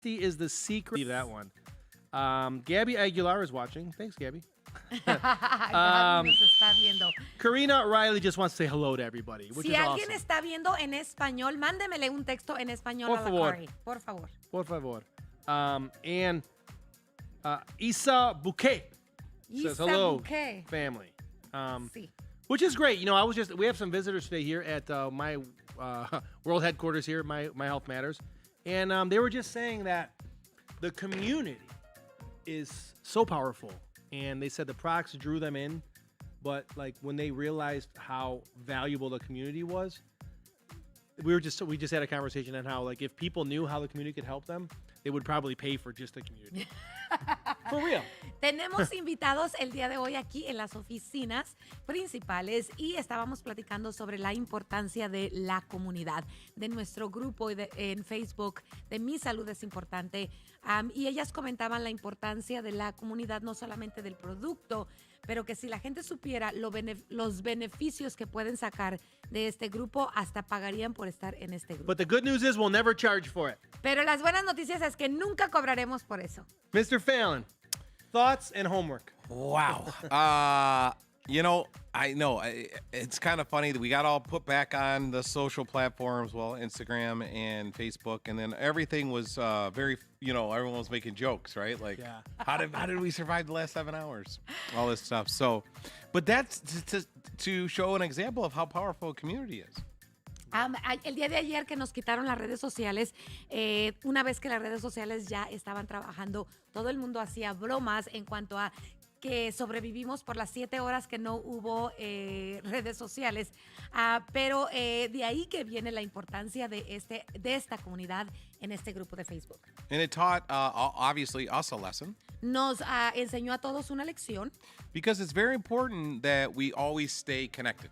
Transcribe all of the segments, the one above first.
is the secret. That one. Gabby Aguilar is watching. Thanks, Gabby. Gaby nos está viendo. Karina Riley just wants to say hello to everybody, which Si is alguien awesome. está viendo en español, mándemele un texto en español Por a favor. Licari. Por favor. Por favor. And Isa Bouquet says Isa hello, Bouquet. family. Sí. Which is great. You know, we have some visitors today here at my world headquarters here, my Health Matters. And they were just saying that the community is so powerful. And they said the products drew them in, but like when they realized how valuable the community was, we just had a conversation on how like if people knew how the community could help them, they would probably pay for just the community. For real. Tenemos invitados el día de hoy aquí en las oficinas principales y estábamos platicando sobre la importancia de la comunidad, de nuestro grupo en Facebook, de Mi Salud es Importante. Y ellas comentaban la importancia de la comunidad, no solamente del producto, pero que si la gente supiera los beneficios que pueden sacar de este grupo, hasta pagarían por estar en este grupo. But the good news is we'll never charge for it. Pero las buenas noticias es que nunca cobraremos por eso. Mr. Fallon, thoughts and homework. Wow. You know, I know it's kind of funny that we got all put back on the social platforms, well, Instagram and Facebook, and then everything was very, everyone was making jokes, right? Like, Yeah. how did we survive the last 7 hours? All this stuff. So, but that's to show an example of how powerful a community is. El día de ayer que nos quitaron las redes sociales, una vez que las redes sociales ya estaban trabajando, todo el mundo hacía bromas en cuanto a que sobrevivimos por las 7 horas que no hubo redes sociales, pero de ahí que viene la importancia de esta comunidad en este grupo de Facebook. And it taught, obviously, us a lesson. Nos enseñó a todos una lección. Because it's very important that we always stay connected.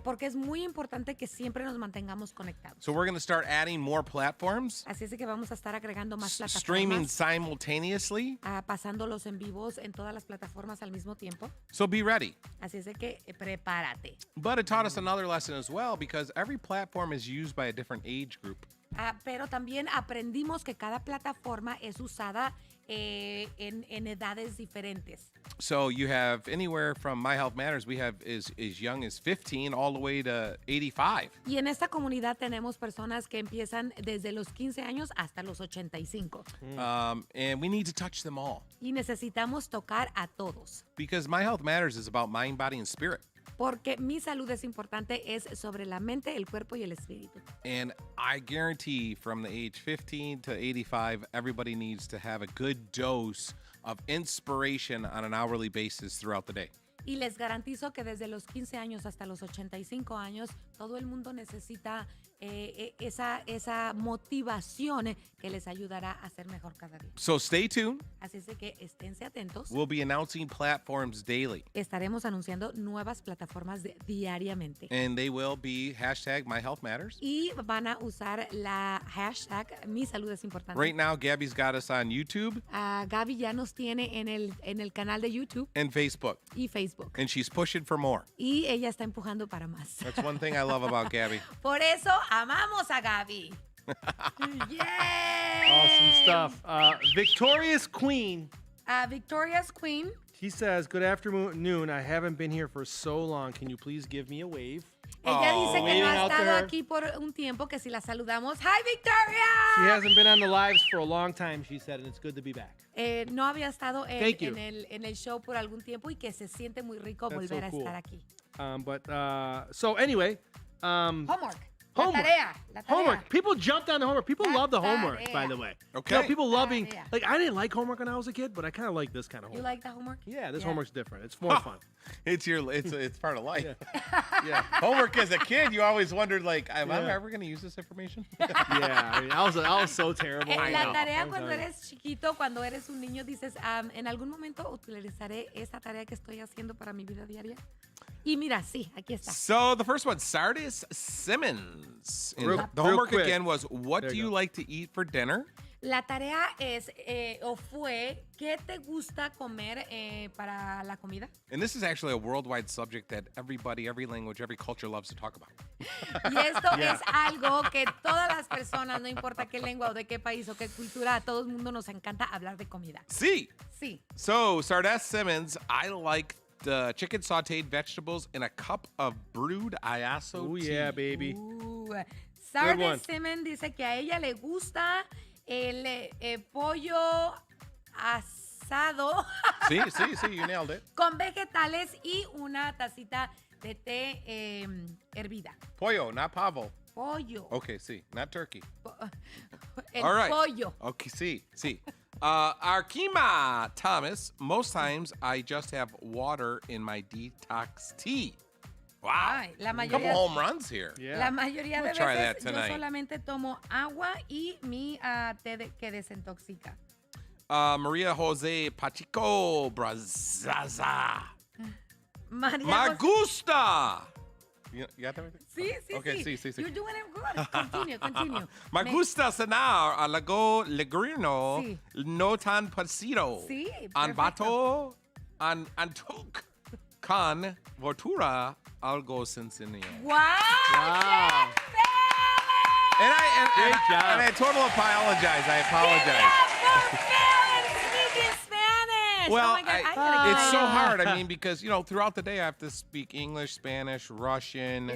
Porque es muy importante que siempre nos mantengamos conectados. So we're going to start adding more platforms, Así es de que vamos a estar agregando más streaming plataformas, simultaneously. pasándolos en vivos en todas las plataformas al mismo tiempo. So be ready. Así es de que prepárate. But it taught us another lesson as well, because every platform is used by a different age group. Pero también aprendimos que cada plataforma es usada en edades diferentes. So you have anywhere from My Health Matters, we have as young as 15 all the way to 85. Y en esta comunidad tenemos personas que empiezan desde los 15 años hasta los 85. And we need to touch them all, Y necesitamos tocar a todos. because My Health Matters is about mind, body, and spirit. Porque mi salud es importante, es sobre la mente, el cuerpo y el espíritu. And I guarantee from the age 15 to 85, everybody needs to have a good dose of inspiration on an hourly basis throughout the day. Y les garantizo que desde los 15 años hasta los 85 años, todo el mundo necesita esa motivación que les ayudará a ser mejor cada día. So stay tuned. Así es de que esténse atentos. We'll be announcing platforms daily, Estaremos anunciando nuevas plataformas diariamente. and they will be #MyHealthMatters. Y van a usar la hashtag Mi Salud es Importante. Right now, Gabby's got us on YouTube Gaby ya nos tiene en el canal de YouTube and Facebook, y Facebook. and she's pushing for more. Y ella está empujando para más. That's one thing I love about Gabby. Por eso amamos a Gaby. ¡Yay! Awesome stuff. Victorious Queen. Victoria's Queen. She says, good afternoon. I haven't been here for so long. Can you please give me a wave? Ella dice que no Waving ha out to estado her. aquí por un tiempo, que si la saludamos. ¡Hi, Victoria! She hasn't been on the lives for a long time, she said, and it's good to be back. No había estado Thank you. en el show por algún tiempo y que se siente muy rico That's volver so a cool. estar aquí. So anyway, Homework. Homework. La tarea. homework. People jumped on the homework. People La love the homework, tarea. by the way. Okay. You know, people loving, Tarea. like, I didn't like homework when I was a kid, but I kind of like this kind of You homework. like the homework? Yeah, this homework's different. It's more fun. It's part of life. Yeah. Homework as a kid, you always wondered, like, am I Yeah. ever going to use this information? Yeah, I mean, I was so terrible. La tarea I'm cuando telling you. eres chiquito, cuando eres un niño, dices, en algún momento utilizaré esta tarea que estoy haciendo para mi vida diaria. Y mira, sí, aquí está. So the first one, Sardis Simmons. And Real the homework quick. again was, what There do you you go. like to eat for dinner? La tarea es, o fue, ¿qué te gusta comer para la comida? And this is actually a worldwide subject that everybody, every language, every culture loves to talk about. Y esto es algo que todas las personas, no importa qué lengua o de qué país o qué cultura, a todo el mundo nos encanta hablar de comida. See, Sí. so Sardess Simmons, I like the chicken sauteed vegetables in a cup of brewed ayaso Oh, tea. yeah, baby. Sarah one. Simmons dice que a ella le gusta el pollo asado See, you nailed it. con vegetales y una tacita de té hervida. Pollo, not pavo. Pollo. Okay, see, not turkey. El All right. pollo. Okay, see. Arkima Thomas, most times I just have water in my detox tea. Wow. Ay, la Couple mayoría, home runs here. Yeah. la mayoría de We'll try veces that yo tonight. solamente tomo agua y mi té que desintoxica. Maria Jose Pachico Brazaza. María Me José- gusta. You got that right? Sí. Okay, sí. You're doing it good. Continue. Me gusta cenar a lago legrino, Sí. no tan pasito. Sí, An perfecto. bato, an antuk, con vortura, algo sencillo. ¡Wow! Wow. And I Great job. and I totally apologize. I apologize. Speaking Spanish. Well, oh my God, I gotta get it's so it. hard. I mean, because throughout the day I have to speak English, Spanish, Russian,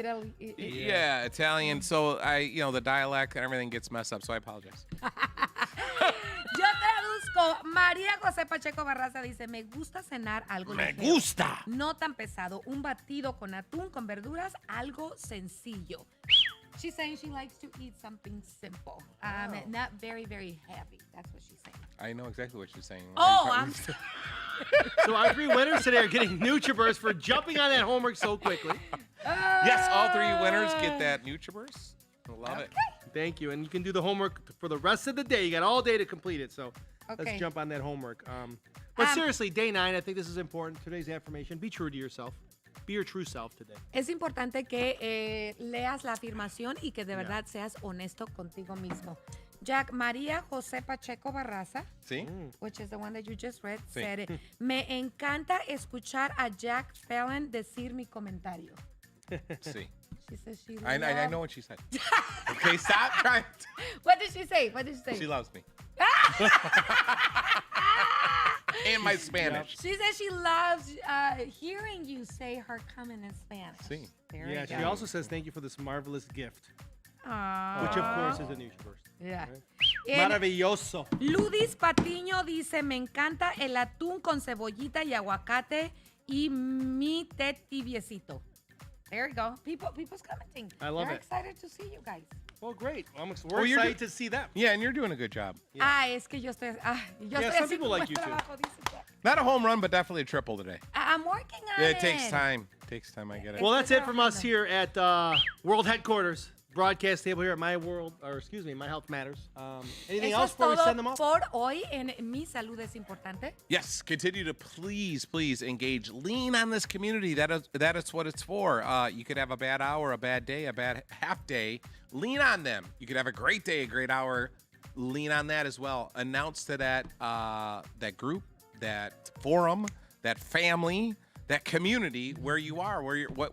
yeah, Italian. So the dialect and everything gets messed up. So I apologize. Yo traduzco. María José Pacheco Barraza dice, me gusta cenar algo Me ligero, gusta. no tan pesado, un batido con atún, con verduras, algo sencillo. She's saying she likes to eat something simple, not very, very heavy. That's what she's saying. I know exactly what you're saying. Oh, I'm So our three winners today are getting NutriBurst for jumping on that homework so quickly. Yes, all three winners get that NutriBurst. Love it. Thank you. And you can do the homework for the rest of the day. You got all day to complete it. So Okay. let's jump on that homework. But seriously, day 9, I think this is important. Today's affirmation. Be true to yourself. Be your true self today. Es importante que leas la afirmación y que de verdad seas honesto contigo mismo. Jack María José Pacheco Barraza, See? which is the one that you just read, Sí. said, me encanta escuchar a Jack Fallon decir mi comentario. See. She says she I loves- know what she said. Okay, stop trying. What did she say? She loves me. And my Spanish. She says she loves hearing you say her comment in Spanish. Sí. There Yeah, you she go. also says thank you for this marvelous gift, Aw. which of course is a NutriBurst. Yeah. And Maravilloso. Ludis Patiño dice, me encanta el atún con cebollita y aguacate y mi té tibiecito. There you go. People's commenting. I love They're it. excited to see you guys. Well, great. We're you're excited to see them. Yeah, and you're doing a good job. Ah, es que yo estoy, Yeah, estoy some así people como like el you too. trabajo, dice Jack. Not a home run, but definitely a triple today. I'm working on Yeah, it. it takes time. Takes time, I get it. Well, that's it from us here at World Headquarters. Broadcast table here at My Health Matters. Anything Eso else es before we todo send them off? por hoy en Mi Salud es Importante. Yes, continue to please engage. Lean on this community. That is what it's for. You could have a bad hour, a bad day, a bad half day. Lean on them. You could have a great day, a great hour. Lean on that as well. Announce to that group, that forum, that family, that community where you are,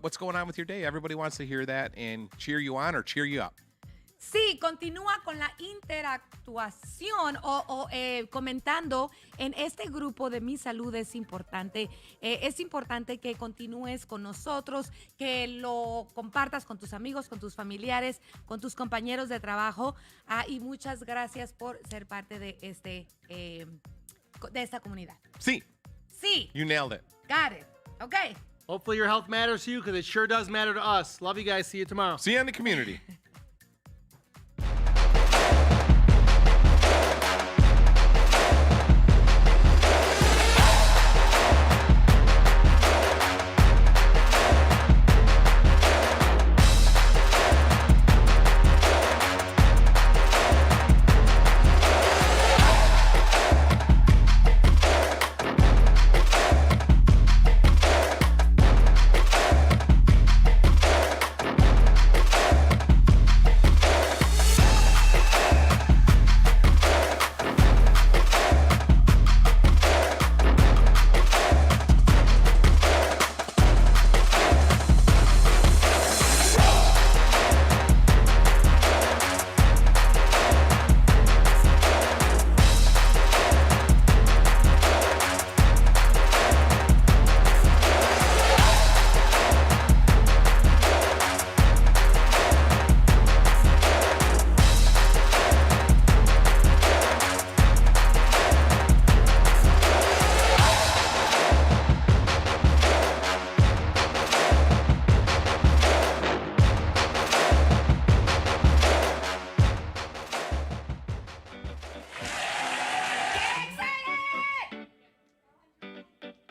what's going on with your day. Everybody wants to hear that and cheer you on or cheer you up. Sí, continúa con la interactuación o comentando en este grupo de Mi Salud es Importante. Es importante que continúes con nosotros, que lo compartas con tus amigos, con tus familiares, con tus compañeros de trabajo. Y muchas gracias por ser parte de esta comunidad. See, Sí, you nailed it. got it. Okay. Hopefully your health matters to you because it sure does matter to us. Love you guys. See you tomorrow. See you in the community.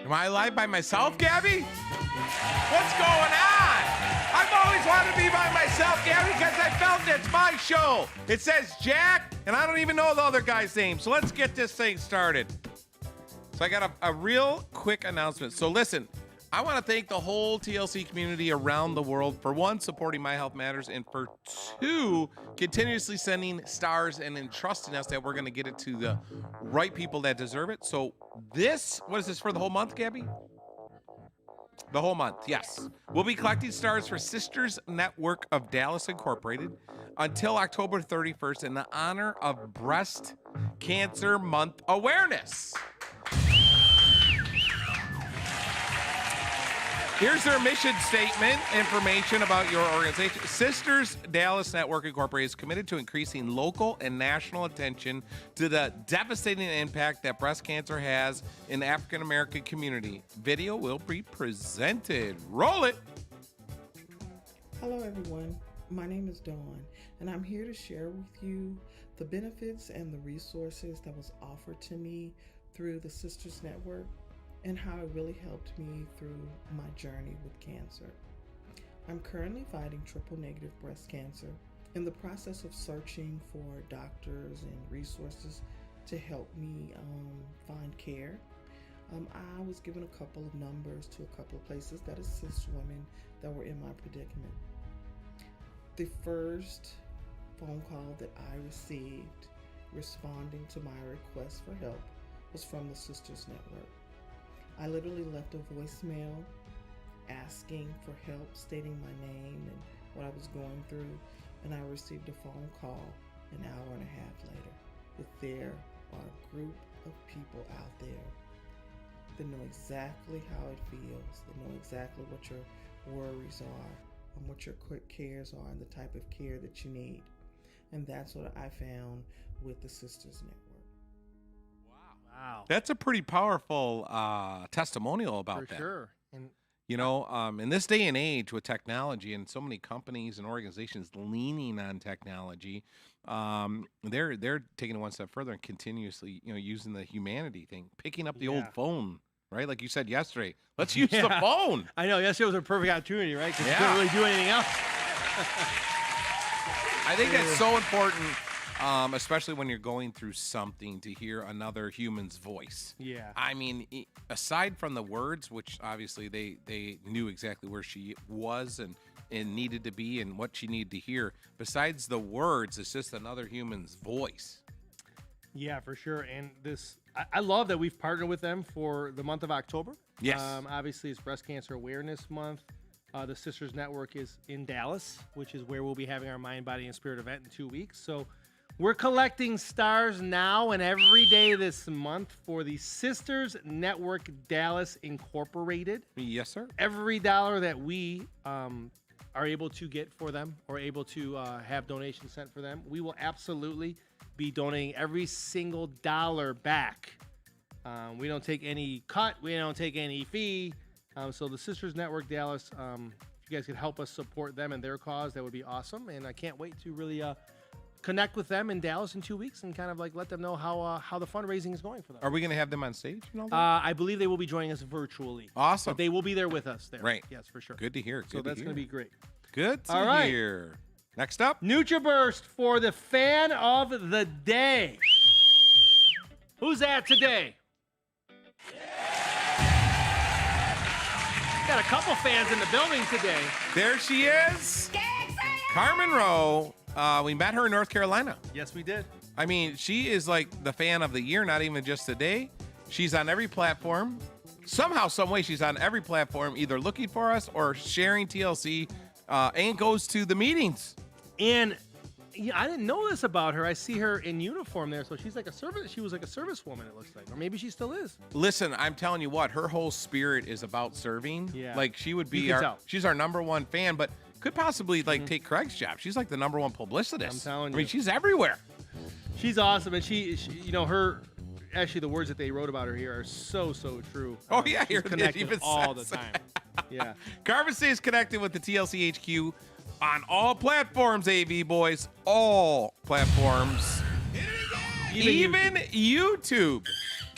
Am I live by myself, Gabby? What's going on? I've always wanted to be by myself, Gabby, because I felt it's my show. It says Jack, and I don't even know the other guy's name. So let's get this thing started. So I got a real quick announcement. So listen, I want to thank the whole TLC community around the world for one, supporting My Health Matters, and for two, continuously sending stars and entrusting us that we're going to get it to the right people that deserve it. So what is this for the whole month, Gabby? The whole month, yes. We'll be collecting stars for Sisters Network of Dallas Incorporated until October 31st in the honor of Breast Cancer Month awareness. Here's their mission statement, information about your organization. Sisters Dallas Network Incorporated is committed to increasing local and national attention to the devastating impact that breast cancer has in the African American community. Video will be presented. Roll it. Hello everyone, my name is Dawn, and I'm here to share with you the benefits and the resources that was offered to me through the Sisters Network and how it really helped me through my journey with cancer. I'm currently fighting triple negative breast cancer, in the process of searching for doctors and resources to help me find care. I was given a couple of numbers to a couple of places that assist women that were in my predicament. The first phone call that I received responding to my request for help was from the Sisters Network. I literally left a voicemail asking for help, stating my name and what I was going through, and I received a phone call an hour and a half later that there are a group of people out there that know exactly how it feels, that know exactly what your worries are and what your quick cares are and the type of care that you need. And that's what I found with the Sisters Network. Wow. That's a pretty powerful testimonial about For that. sure. And You know, in this day and age with technology and so many companies and organizations leaning on technology, they're taking it one step further and continuously, using the humanity thing, picking up the old Yeah. phone, right? Like you said yesterday, let's use the Yeah. phone. I know, yesterday was a perfect opportunity, right? Because Yeah. you couldn't really do anything else. I think that's so important, especially when you're going through something, to hear another human's voice. Yeah. I mean, aside from the words, which obviously they knew exactly where she was and needed to be and what she needed to hear, besides the words, it's just another human's voice. Yeah, for sure. And I love that we've partnered with them for the month of October. Yes. Obviously, it's Breast Cancer Awareness Month. The Sisters Network is in Dallas, which is where we'll be having our Mind, Body, and Spirit event in 2 weeks. So we're collecting stars now and every day this month for the Sisters Network Dallas Incorporated. Yes, sir. Every dollar that we are able to get for them or able to have donations sent for them, we will absolutely be donating every single dollar back. We don't take any cut. We don't take any fee. So the Sisters Network Dallas, if you guys could help us support them and their cause, that would be awesome. And I can't wait to really connect with them in Dallas in 2 weeks and kind of like let them know how the fundraising is going for them. Are we going to have them on stage and all that? I believe they will be joining us virtually. Awesome. But they will be there with us there. Right. Yes, for sure. Good to hear. So that's going to be great. Good to All right. hear. Next up. NutriBurst for the fan of the day. Who's that today? Got a couple fans in the building today. There she is. Carmen Rowe. We met her in North Carolina. Yes, we did. I mean, she is like the fan of the year, not even just today. She's on every platform. Somehow, some way, she's on every platform, either looking for us or sharing TLC, and goes to the meetings. And I didn't know this about her. I see her in uniform there, so she's like a service. She was like a servicewoman, it looks like, or maybe she still is. Listen, I'm telling you what, her whole spirit is about serving. Yeah. Like she would You be can our, tell. she's our number one fan, but could possibly like take Craig's job. She's like the number one publicist. I'm telling I mean, you. she's everywhere. She's awesome, and she her. Actually, the words that they wrote about her here are so true. Oh, yeah, she's here it connected even all the says. time. Yeah. Carmen stays connected with the TLCHQ on all platforms, AV boys. All platforms. Even YouTube.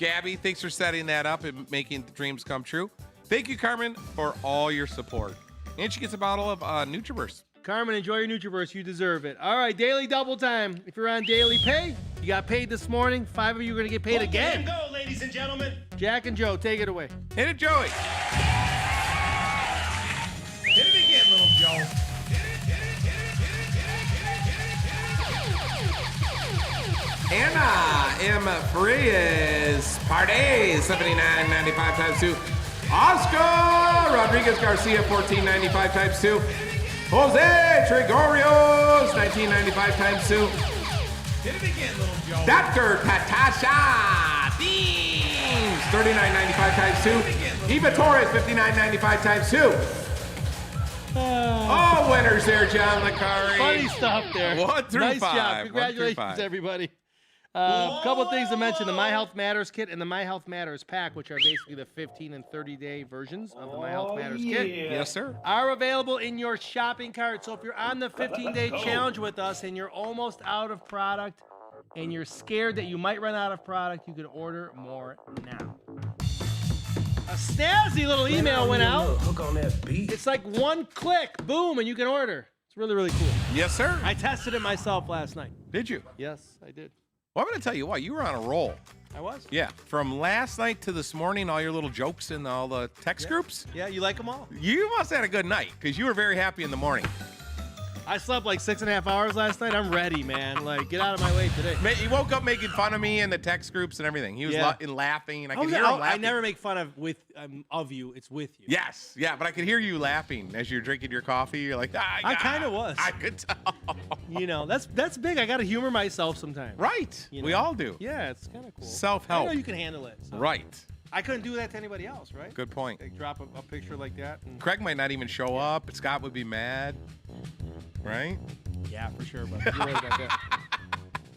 Gabby, thanks for setting that up and making the dreams come true. Thank you, Carmen, for all your support. And she gets a bottle of Nutriverse. Carmen, enjoy your Nutriverse. You deserve it. All right, daily double time. If you're on daily pay, you got paid this morning. 5 of you are going to get paid again. Go, ladies and gentlemen. Jack and Joe, take it away. Hit it, Joey. Hit it again, little Joe. Anna M. Frias, Pardes, 79.95 times 2. Oscar Rodriguez Garcia, 14.95 times 2. Jose Trigorios, 19.95 times 2. Hit it again, little Joe. Dr. Patasha Deans, 39.95 times 2. Eva Torres, 59.95 times 2. All winners there, John Licari. Funny stuff there. 1 through nice 5. job. 1 through Congratulations, 5. everybody. A couple of things to mention. The My Health Matters kit and the My Health Matters pack, which are basically the 15 and 30-day versions of the My Health Matters kit, Yes, sir. are available in your shopping cart. So if you're on the 15-day challenge with us and you're almost out of product and you're scared that you might run out of product, you can order more now. A snazzy little email went out. Hook on that beat. It's like one click, boom, and you can order. It's really, really cool. Yes, sir. I tested it myself last night. Did you? Yes, I did. Well, I'm going to tell you what, you were on a roll. I was. Yeah. From last night to this morning, all your little jokes in all the text groups, Yeah, you like them all? you must have had a good night because you were very happy in the morning. I slept like 6.5 hours last night. I'm ready, man. Like, get out of my way today. He woke up making fun of me in the text groups and everything. He was Yeah. laughing, and I Oh, could yeah, hear him I laughing. never make fun of you. It's with you. Yes, yeah, but I could hear you laughing as you're drinking your coffee. You're like, I kinda was. I could tell. You know, that's big. I got to humor myself sometimes. Right. You We know? all do. Yeah, it's kind of cool. Self-help. I know you can handle it. So. Right. I couldn't do that to anybody else, right? Good point. Like drop a picture like that. And... Craig might not even show up. Scott would be mad. Right? Yeah, for sure. But you're right about that.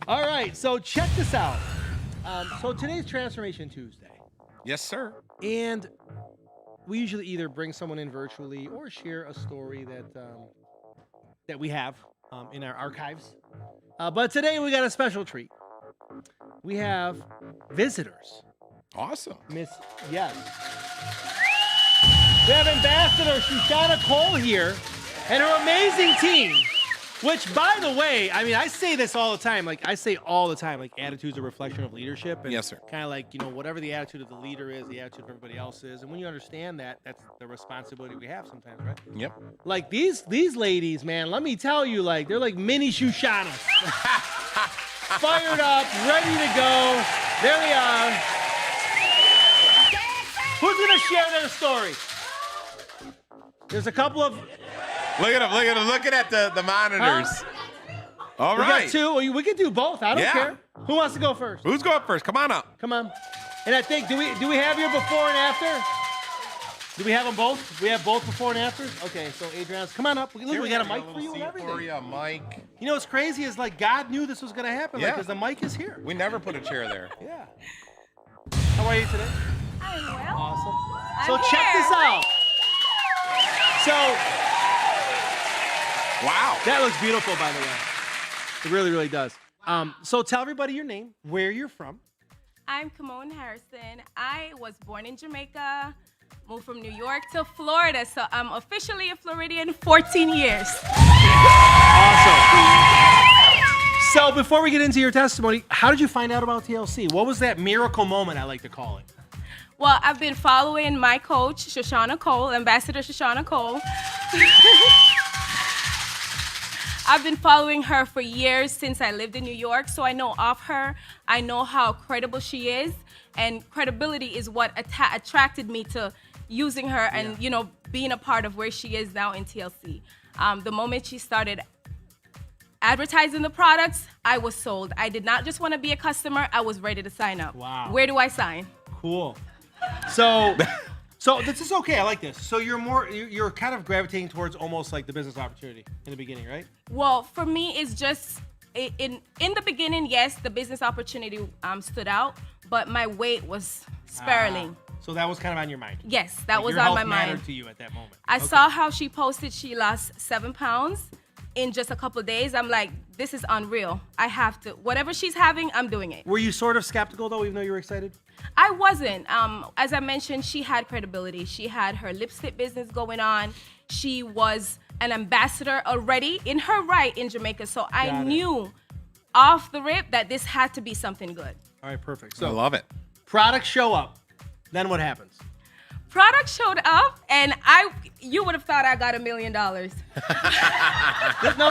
All right, so check this out. So today's Transformation Tuesday. Yes, sir. And we usually either bring someone in virtually or share a story that we have in our archives. But today we got a special treat. We have visitors. Awesome. Yes. We have Ambassador Shoshana Cole here and her amazing team. Which, by the way, I mean, I say this all the time. Like, I say all the time, like, attitude's a reflection of leadership. And Yes, sir. Kind of like, you know, whatever the attitude of the leader is, the attitude of everybody else is. And when you understand that, that's the responsibility we have sometimes, right? Yep. Like, these ladies, man, let me tell you, like, they're like mini Shoshanas. Fired up, ready to go. There they are. Who's going to share their story? There's a couple of... Look at him looking at the monitors. All We right. got two. We can do both. I don't Yeah. care. Who wants to go first? Who's going first? Come on up. Come on. And I think, do we have your before and after? Do we have them both? We have both before and afters? Okay, so Adriana's, come on up. Look, we got a mic for you and everything. For you, Mike. You know what's crazy is like God knew this was going to happen Yeah. because the mic is here. We never put a chair there. Yeah. How are you today? I'm well. Awesome. I'm So check here. this out. So Wow. that looks beautiful, by the way. It really, really does. So tell everybody your name, where you're from. I'm Kimone Harrison. I was born in Jamaica, moved from New York to Florida, so I'm officially a Floridian 14 years. Awesome. So before we get into your testimony, how did you find out about TLC? What was that miracle moment, I like to call it? Well, I've been following my coach, Shoshana Cole, Ambassador Shoshana Cole. I've been following her for years since I lived in New York, so I know of her. I know how credible she is, and credibility is what attracted me to using her and, you know, being a part of where she is now in TLC. The moment she started advertising the products, I was sold. I did not just want to be a customer, I was ready to sign up. Wow. Where do I sign? Cool. So this is okay. I like this. So you're kind of gravitating towards almost like the business opportunity in the beginning, right? Well, for me, it's just in the beginning. Yes, the business opportunity stood out, but my weight was spiraling. So that was kind of on your mind. Yes, that Like was your on health my mind. mattered to you at that moment. I Okay. saw how she posted she lost 7 pounds in just a couple of days, I'm like, this is unreal. I have to, whatever she's having, I'm doing it. Were you sort of skeptical though, even though you were excited? I wasn't. As I mentioned, she had credibility. She had her lipstick business going on. She was an ambassador already in her right in Jamaica. So I Got it. knew off the rip that this had to be something good. All right, perfect. I So love it. products show up. Then what happens? Product showed up, and you would have thought I got $1 million. No,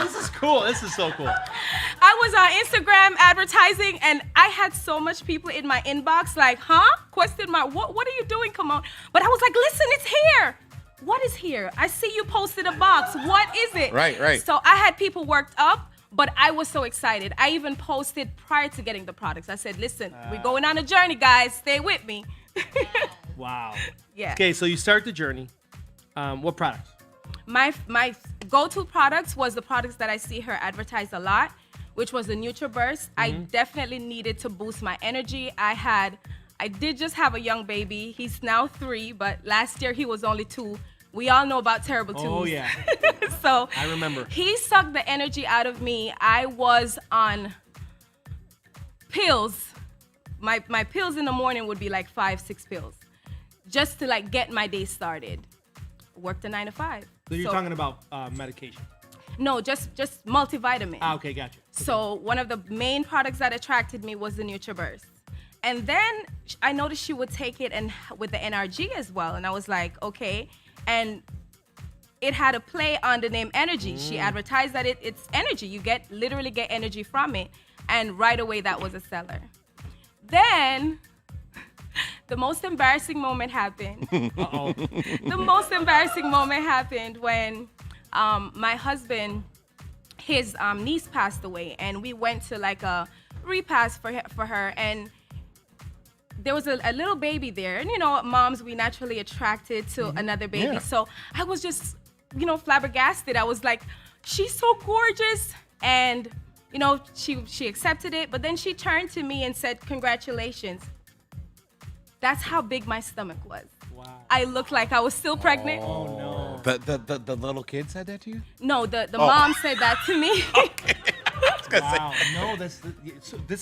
this is cool. This is so cool. I was on Instagram advertising, and I had so much people in my inbox like, huh? Question mark. What are you doing? Come on. But I was like, listen, it's here. What is here? I see you posted a box. What is it? Right. So I had people worked up, but I was so excited. I even posted prior to getting the products. I said, listen, we're going on a journey, guys. Stay with me. Wow. Yeah. Okay, so you start the journey. What products? My go-to products was the products that I see her advertise a lot, which was the NutriBurst. I definitely needed to boost my energy. I did just have a young baby. He's now 3, but last year he was only 2. We all know about terrible twos. Oh, yeah. So I remember. he sucked the energy out of me. I was on pills. My pills in the morning would be like 5-6 pills, just to like get my day started. Worked a 9 to 5. So you're talking about medication. No, just multivitamin. Ah, okay, gotcha. So one of the main products that attracted me was the NutriBurst. And then I noticed she would take it and with the NRG as well. And I was like, okay. And it had a play on the name Energy. She advertised that it's energy. You literally get energy from it. And right away that was a seller. Then the most embarrassing moment happened. Uh-oh. The most embarrassing moment happened when my husband, his niece passed away, and we went to like a repast for her, and there was a little baby there. And you know, moms, we naturally attracted to another baby. Yeah. So I was just, flabbergasted. I was like, she's so gorgeous. And she accepted it, but then she turned to me and said, congratulations. That's how big my stomach was. Wow. I looked like I was still pregnant. Oh, no. The little kid said that to you? No, the mom said that to me. Wow. No, this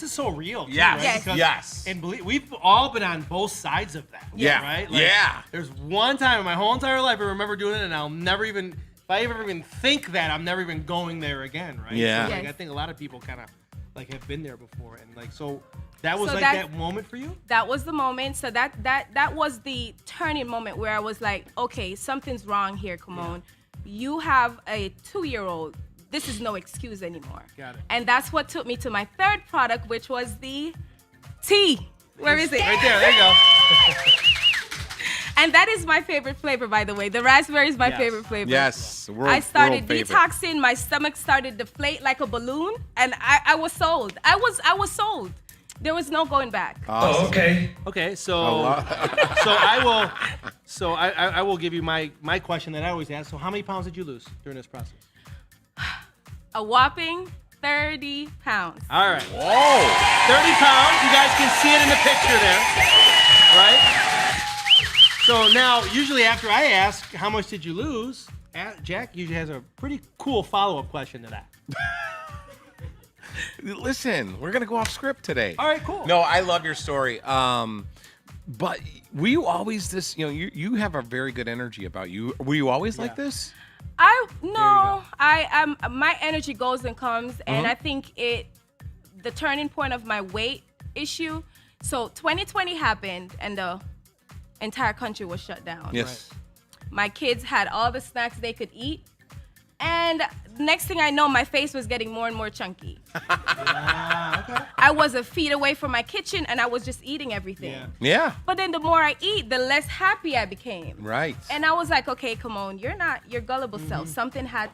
is so real. Too, Yes. Right? Yes. Because- Yes. And we've all been on both sides of that. Yeah. Right? Yeah. There's one time in my whole entire life I remember doing it, and I'll never even, if I ever even think that, I'm never even going there again. Right? Yeah. So, like, Yes. I think a lot of people kind of like have been there before, and like so that was So like that's- that moment for you. That was the moment. So that was the turning moment where I was like, okay, something's wrong here, Kimon. You have a 2-year-old. This is no excuse anymore. Got it. And that's what took me to my third product, which was the tea. Where is it? Right there. There you go. And that is my favorite flavor, by the way. The raspberry is my Yes. favorite flavor. Yes. I started world favorite. detoxing. My stomach started to deflate like a balloon, and I was sold. I was sold. There was no going back. Oh, okay. Okay, so I will give you my question that I always ask. So how many pounds did you lose during this process? A whopping 30 pounds. All right. Whoa. 30 pounds. You guys can see it in the picture there, right? So now, usually after I ask, how much did you lose, Jack usually has a pretty cool follow-up question to that. Listen, we're gonna go off script today. All right, cool. No, I love your story. But were you always this? You have a very good energy about you. Were you always like this? My energy goes and comes, and I think the turning point of my weight issue. So 2020 happened, and the entire country was shut down. Yes. My kids had all the snacks they could eat, and next thing I know, my face was getting more and more chunky. Okay. I was a feet away from my kitchen, and I was just eating everything. Yeah. Yeah. But then the more I eat, the less happy I became. Right. And I was like, okay, come on, you're not your gullible self. Something had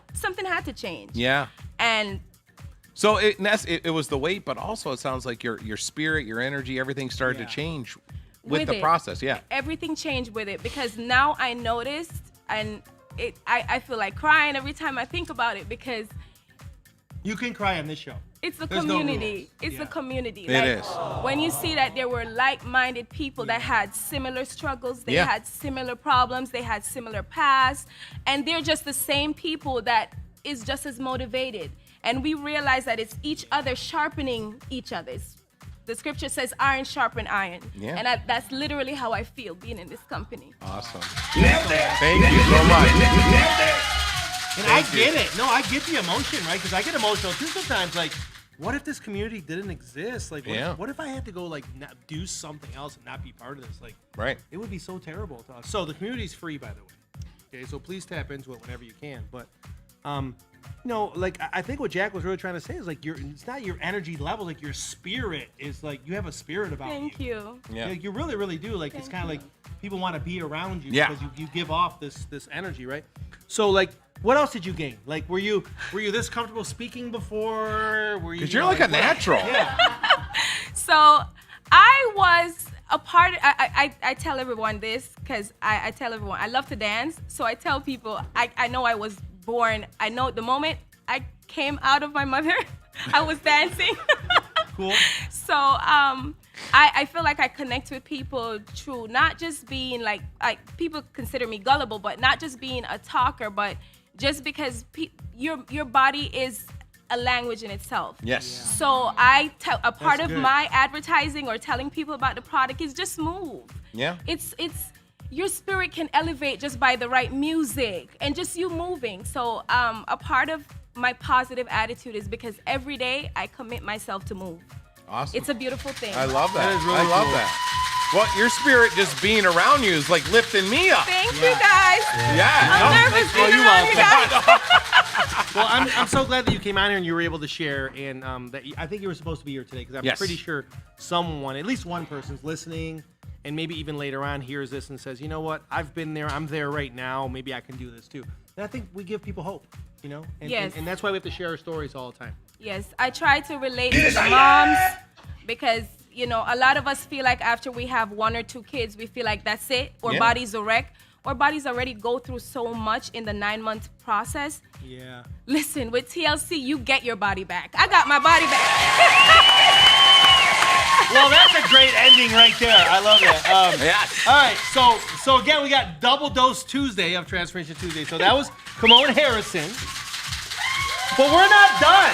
to change. Yeah. And So it was the weight, but also it sounds like your spirit, your energy, everything started to change with the it, process. Yeah. everything changed with it, because now I noticed, and I feel like crying every time I think about it, because You can cry on this show. it's the There's no community. rules. It's Yeah. the community. It is. When you see that there were like-minded people that had similar struggles, they Yeah. had similar problems, they had similar pasts, and they're just the same people that is just as motivated. And we realize that it's each other sharpening each other's. The scripture says iron sharpen iron. Yeah. And that's literally how I feel being in this company. Awesome. Nailed it. Thank you so much. Nailed it. And I get it. No, I get the emotion, right? Because I get emotional too sometimes. Like, what if this community didn't exist? Like, what if I had to go like do something else and not be part of this? Like, Right. it would be so terrible to us. So the community's free, by the way. Okay, so please tap into it whenever you can. But, you know, like I think what Jack was really trying to say is like it's not your energy level, like your spirit is like you have a spirit about Thank you. Yeah. Like, you really, really do. Like it's kind of like people want to be around you Yeah. because you give off this energy, right? So like, what else did you gain? Like, were you this comfortable speaking before? Were you? Because you're like a what? natural. Yeah. So I was a part. I tell everyone this because I tell everyone I love to dance. So I tell people I know I was born. I know the moment I came out of my mother, I was dancing. Cool. So I feel like I connect with people through not just being like people consider me gullible, but not just being a talker, but just because your body is a language in itself. Yes. So a part That's of good. my advertising or telling people about the product is just move. Yeah. It's your spirit can elevate just by the right music and just you moving. So a part of my positive attitude is because every day I commit myself to move. Awesome. It's a beautiful thing. I love that. That is really I love cool. that. Well, your spirit just being around you is like lifting me up. Thank you guys. Yeah. I'm no, nervous Oh, being you around you welcome. guys. Well, I'm so glad that you came out here and you were able to share, and I think you were supposed to be here today because I'm Yes. pretty sure someone, at least one person's listening, and maybe even later on hears this and says, you know what, I've been there, I'm there right now, maybe I can do this too. And I think we give people hope, you know, Yes. and that's why we have to share our stories all the time. Yes, I try to relate to the moms because, you know, a lot of us feel like after we have 1 or 2 kids, we feel like that's it. Our Yeah. body's a wreck. Our bodies already go through so much in the 9-month process. Yeah. Listen, with TLC, you get your body back. I got my body back. Well, that's a great ending right there. I love that. Yes. All right, so again, we got Double Dose Tuesday of Transformation Tuesday. So that was Kimon Harrison. But we're not done.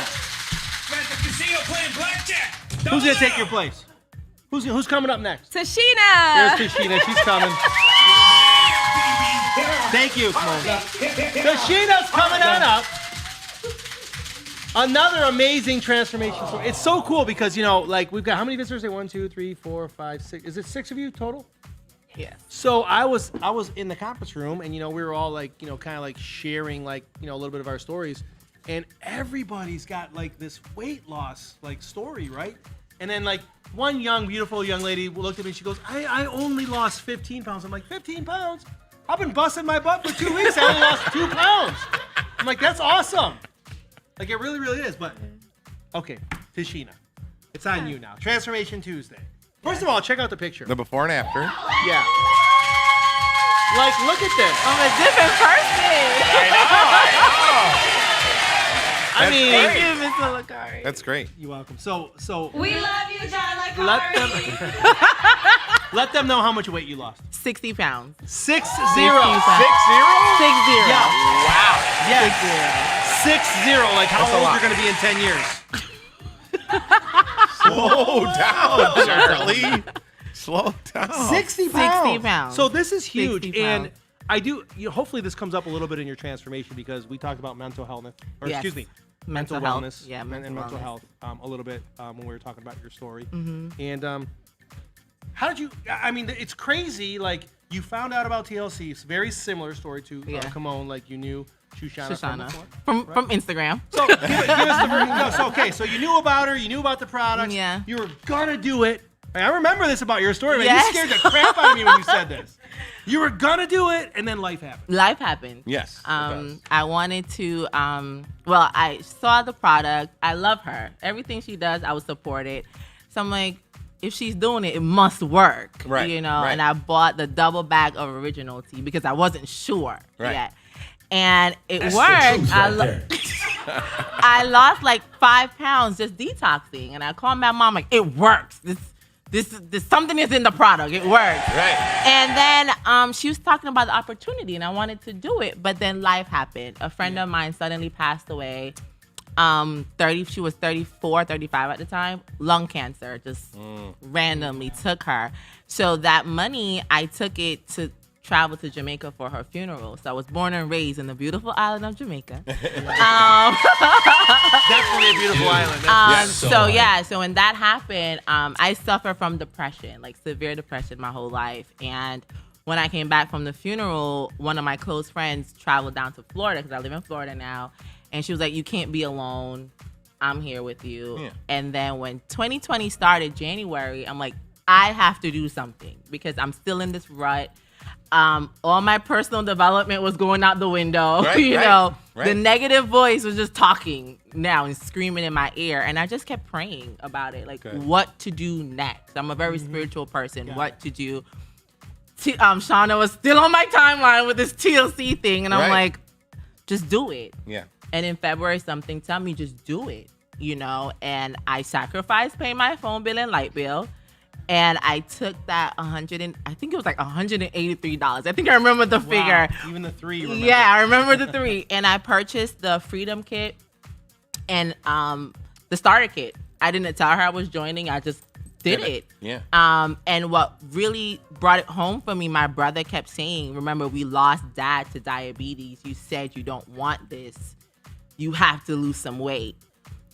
We're at the casino playing blackjack. Who's gonna take your place? Who's coming up next? Tashina. There's Tashina. She's coming. Thank you, Kimon. Tashina's coming on up. Another amazing transformation story. It's so cool because, you know, like we've got how many visitors? 1, 2, 3, 4, 5, 6. Is it 6 of you total? Yes. So I was in the conference room, and you know we were all like, you know, kind of like sharing like, you know, a little bit of our stories, and everybody's got like this weight loss like story, right? And then like one beautiful young lady looked at me and she goes, I only lost 15 pounds. I'm like, 15 pounds? I've been busting my butt for 2 weeks. I only lost 2 pounds. I'm like, that's awesome. Like it really, really is. But okay, Tashina, it's on you now. Transformation Tuesday. First of all, check out the picture. The before and after. Yeah. Like, look at this. I'm a different person. I mean, Thank you, Mr. Licari. That's great. you're welcome. So We love you, John Licari. let them know how much weight you lost. 60 pounds. 6-0. 60 6-0? Yeah. Wow. Yes. 6-0. Like how That's a old lot. you're gonna be in 10 years? Slow down, Charlie. Slow down. 60 pounds. 60 pounds. So this is huge, 60 and pounds. I do. Hopefully, this comes up a little bit in your transformation because we talked about mental health, or Yes. excuse me, mental Mental health. wellness, Yeah, and mental mental wellness. health a little bit when we were talking about your story. Mm-hmm. And how did you? I mean, it's crazy. Like you found out about TLC. It's a very similar story to Yeah. Kimon. Like you knew Shoshana from Shoshana. before. From Instagram. So give us the version. No, so okay, so you knew about her, you knew about the products. Yeah. You were gonna do it. I remember this about your story, man. Yes. You scared the crap out of me when you said this. You were gonna do it, and then life happened. Life happened. Yes. it does. I wanted to, well, I saw the product. I love her. Everything she does, I would support it. So I'm like, if she's doing it, it must work. Right, You know, right. and I bought the double bag of original tea because I wasn't sure Right. yet. And it That's the worked. truth right there. I lost like 5 pounds just detoxing. And I called my mom, like, it works. this something is in the product. It works. Right. And then she was talking about the opportunity, and I wanted to do it, but then life happened. A friend of mine suddenly passed away. She was 34, 35 at the time. Lung cancer just randomly took her. So that money, I took it to travel to Jamaica for her funeral. So I was born and raised in the beautiful island of Jamaica. Definitely a beautiful island. So when that happened, I suffered from depression, like severe depression my whole life. And when I came back from the funeral, one of my close friends traveled down to Florida, because I live in Florida now. And she was like, you can't be alone. I'm here with you. Yeah. And then when 2020 started, January, I'm like, I have to do something because I'm still in this rut. All my personal development was going out the window. Right, The negative voice was just talking now and screaming in my ear. And I just kept praying about it, like what to do next. I'm a very spiritual person. What to do. Shauna was still on my timeline with this TLC thing. And I'm like, just do it. Yeah. And in February, something tell me just do it, and I sacrificed paying my phone bill and light bill. And I took that I think it was like $183. I think I remember the figure. Even the 3 you remember. Yeah, I remember the 3. And I purchased the Freedom Kit and the Starter Kit. I didn't tell her I was joining. I just did it. Yeah. And what really brought it home for me, my brother kept saying, remember, we lost dad to diabetes. You said you don't want this. You have to lose some weight.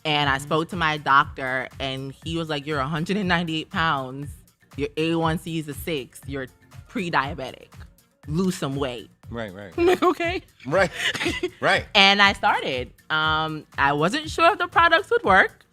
And I spoke to my doctor, and he was like, you're 198 pounds. Your A1C is a 6. You're pre-diabetic. Lose some weight. Right. I'm like, okay. Right. And I started. I wasn't sure if the products would work,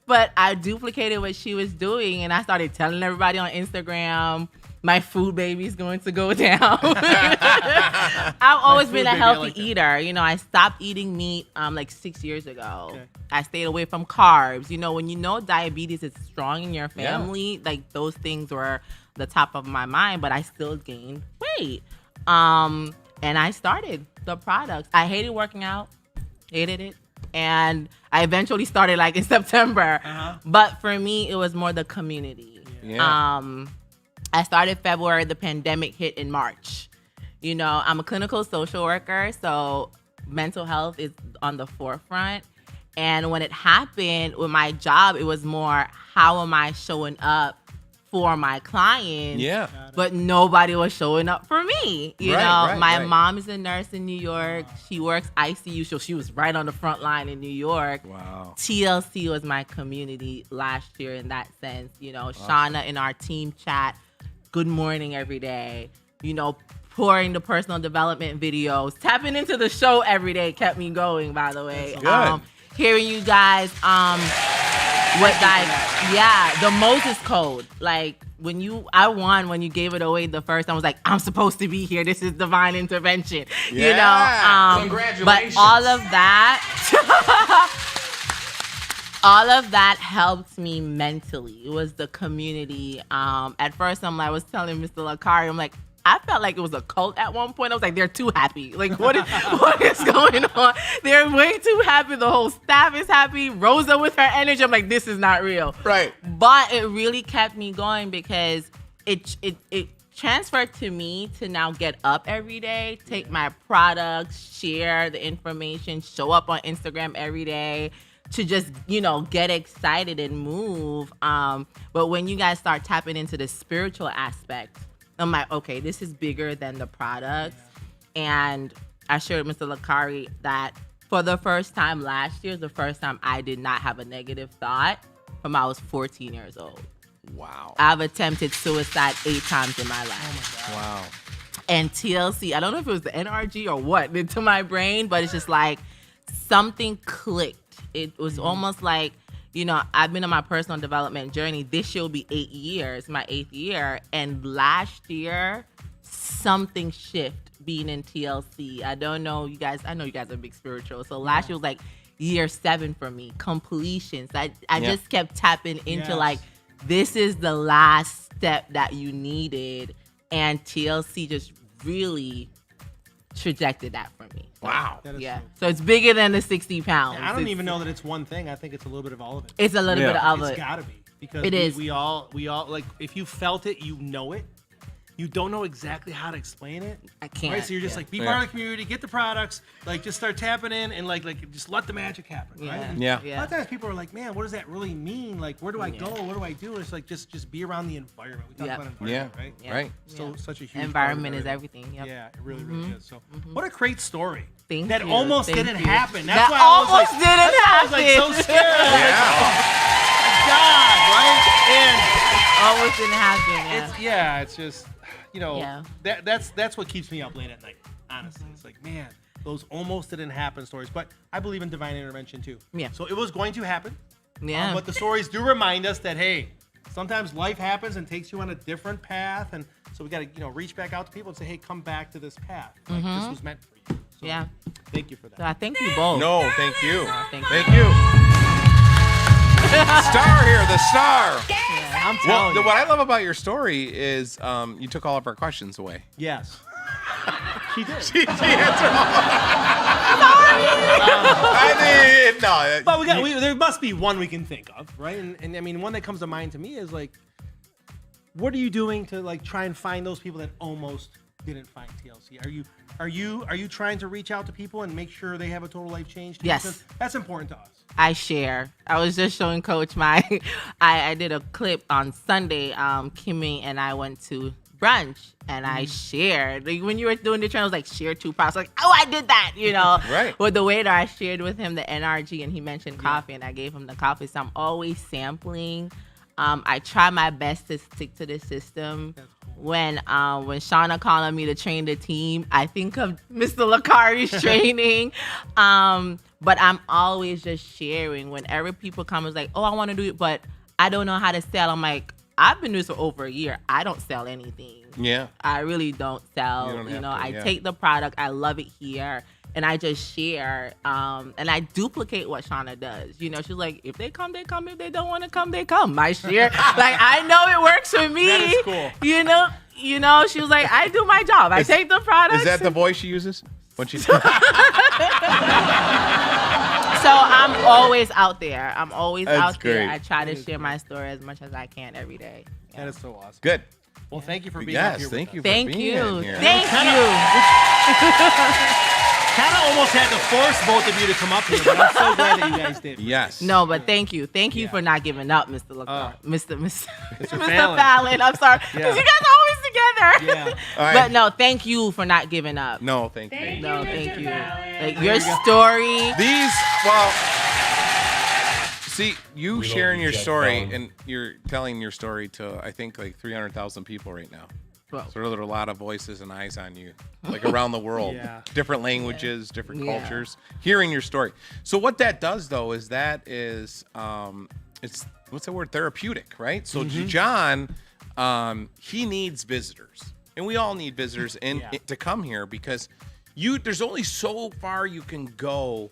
but I duplicated what she was doing, and I started telling everybody on Instagram, my food baby's going to go down. I've always been a healthy eater. I stopped eating meat like 6 years ago. Okay. I stayed away from carbs. When diabetes is strong in your family, like those things were the top of my mind, but I still gained weight. And I started the products. I hated working out, hated it. And I eventually started like in September. But for me, it was more the community. Yeah. I started February, the pandemic hit in March. I'm a clinical social worker, so mental health is on the forefront. And when it happened with my job, it was more, how am I showing up for my clients? Yeah. But nobody was showing up for me. My mom is a nurse in New York. She works ICU, so she was right on the front line in New York. Wow. TLC was my community last year in that sense. Shauna in our team chat, good morning every day, pouring the personal development videos, tapping into the show every day kept me going, by the way. Good. Hearing you guys, the Moses Code, like I won when you gave it away the first time. I was like, I'm supposed to be here. This is divine intervention, Congratulations. But all of that, all of that helped me mentally. It was the community. At first, I was telling Mr. Licari, I'm like, I felt like it was a cult at one point. I was like, they're too happy. Like, what is going on? They're way too happy. The whole staff is happy. Rosa with her energy. I'm like, this is not real. Right. But it really kept me going because it transferred to me to now get up every day, take my products, share the information, show up on Instagram every day, to just, get excited and move. But when you guys start tapping into the spiritual aspect, I'm like, okay, this is bigger than the products. And I shared with Mr. Licari that for the first time last year, the first time I did not have a negative thought from I was 14 years old. Wow. I've attempted suicide 8 times in my life. Oh my God. Wow. And TLC, I don't know if it was the NRG or what did to my brain, but it's just like something clicked. It was almost like, I've been on my personal development journey. This year will be 8 years, my 8th year. And last year, something shifted being in TLC. I don't know, you guys, I know you guys are big spiritual. So last year was like year 7 for me, completions. I just kept tapping into like, this is the last step that you needed. And TLC just really trajected that for me. Wow. Yeah. So it's bigger than the 60 pounds. I don't even know that it's one thing. I think it's a little bit of all of it. It's a little bit of It's it. gotta be. because It is. we all like if you felt it, you know it. You don't know exactly how to explain it. I can't. Right, so you're just like be part of the community, get the products, like just start tapping in and like just let the magic happen, right? And Yeah. A lot of times people are like, man, what does that really mean? Like, where do I go? What do I do? And it's like just be around the environment. We talk about environment, right? Yeah. Right. So such a huge Environment part is of everything. Yep. Yeah, it really, really is. So, what a great story. Thank that you. almost Thank didn't you. happen. That's That why I was like, almost didn't I was like so happen. scared. I was like, oh my God, right? And Almost didn't happen. Yeah. it's just, you know, that's what keeps me up late at night. Honestly, it's like, man, those almost didn't happen stories. But I believe in divine intervention too. Yeah. So it was going to happen. Yeah. But the stories do remind us that hey, sometimes life happens and takes you on a different path, and so we got to reach back out to people and say, hey, come back to this path. Like this was meant for you. So, Yeah. Thank you for that. So I thank you both. No, thank you. Thank Thank you. Star here, the star. I'm Well, telling you. what I love about your story is you took all of our questions away. Yes. She did. She answered all. I mean, no. But there must be one we can think of, right? And I mean, one that comes to mind to me is like, what are you doing to like try and find those people that almost didn't find TLC? Are you trying to reach out to people and make sure they have a total life change? Too? Yes. Because that's important to us. I share. I was just showing Coach my. I did a clip on Sunday. Kimmy and I went to brunch and I shared. Like, when you were doing the trend, I was like, share 2 products. Like, oh, I did that, Right. With the waiter, I shared with him the NRG and he mentioned coffee and I gave him the coffee. So I'm always sampling. I try my best to stick to the system. When Shauna called on me to train the team, I think of Mr. Licari's training. But I'm always just sharing. Whenever people come, it's like, oh, I want to do it, but I don't know how to sell. I'm like, I've been doing this for over a year. I don't sell anything. Yeah. I really don't sell. You don't have to, I yeah. take the product. I love it here. And I just share. And I duplicate what Shauna does. She's like, if they come, they come. If they don't want to come, they come. I share. Like, I know it works for me. That is cool. She was like, I do my job. I take the product. Is that the voice she uses when she? So I'm always out there. I'm always That's out there. great. I try to share my story as much as I can every day. That is so awesome. Good. Well, thank you for being up Yes, here. thank you with us. for Thank being you. here. Thank you. Kind of almost had to force both of you to come up here, but I'm so glad that you guys did. Yes. No, but thank you. Thank you Yeah. for not giving up, Mr. Licari. Mr. Fallon. Fallon. I'm sorry. Because Yeah. you guys are always together. Yeah. All right. But no, thank you for not giving up. No, thank you. No, thank you. Like, your story. See, you We sharing love you, your Jeff story, Fallon. and you're telling your story to, I think, like 300,000 people right now. Well, So there are a lot of voices and eyes on you, like around the world. Yeah. Different languages, different Yeah. cultures, hearing your story. So what that does, though, is it's what's the word? Therapeutic, right? So John, he needs visitors, and we all need visitors to come here because there's only so far you can go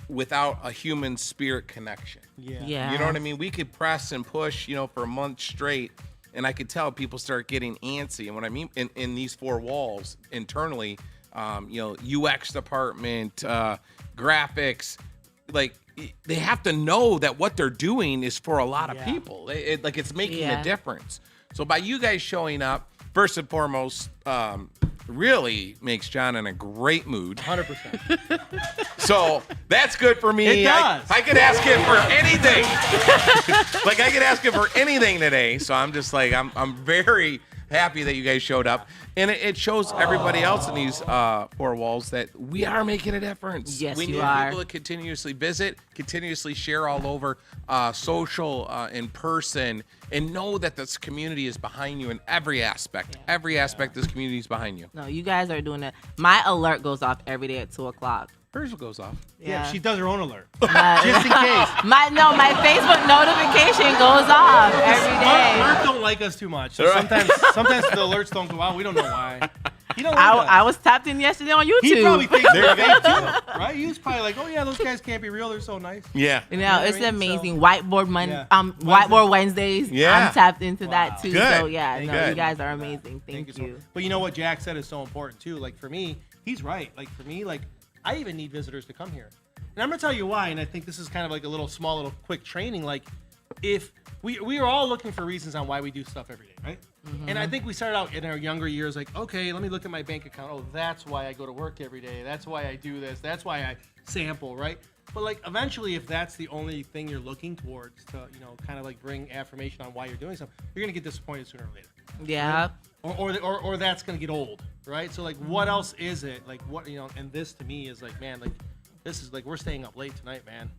without a human spirit connection. yeah. You know what I mean? We could press and push, for a month straight, and I could tell people start getting antsy. And what I mean in these 4 walls internally, UX department, graphics, like they have to know that what they're doing is for a lot of people. It's making a difference. So by you guys showing up, first and foremost, really makes John in a great mood. 100%. So that's good for me. It does. I could ask him for anything. Like I could ask him for anything today. So I'm just like I'm very happy that you guys showed up, and it shows everybody else in these 4 walls that we are making a difference. Yes, we you need are. people to continuously visit, continuously share all over social, in person, and know that this community is behind you in every aspect. Every aspect of this community is behind you. No, you guys are doing it. My alert goes off every day at 2:00. Hers goes off. Yeah, she does her own alert. My, Just in case. my Facebook notification goes off every day. Mark don't like us too much. So sometimes the alerts don't go out. We don't know why. He don't like us. I was tapped in yesterday on YouTube. He probably thinks There we're you go. fake too, right? He was probably like, "Oh yeah, those guys can't be real. They're so nice." Yeah. You know, know what it's I mean? amazing. So- Whiteboard Yeah. Whiteboard Wednesdays. Yeah. I'm tapped into Wow. that too. Good. So yeah, Thank no, you. you guys are amazing. Thank you. you. So, but you know what Jack said is so important too. Like for me, he's right. Like for me, like I even need visitors to come here, and I'm gonna tell you why. And I think this is kind of like a little quick training. Like if we are all looking for reasons on why we do stuff every day, right? And I think we started out in our younger years like, okay, let me look at my bank account. Oh, that's why I go to work every day. That's why I do this. That's why I sample, right? But like eventually, if that's the only thing you're looking towards to, kind of like bring affirmation on why you're doing something, you're gonna get disappointed sooner or later. Yeah. Or that's gonna get old, right? So like, what else is it? Like what and this to me is like, man, like this is like we're staying up late tonight, man.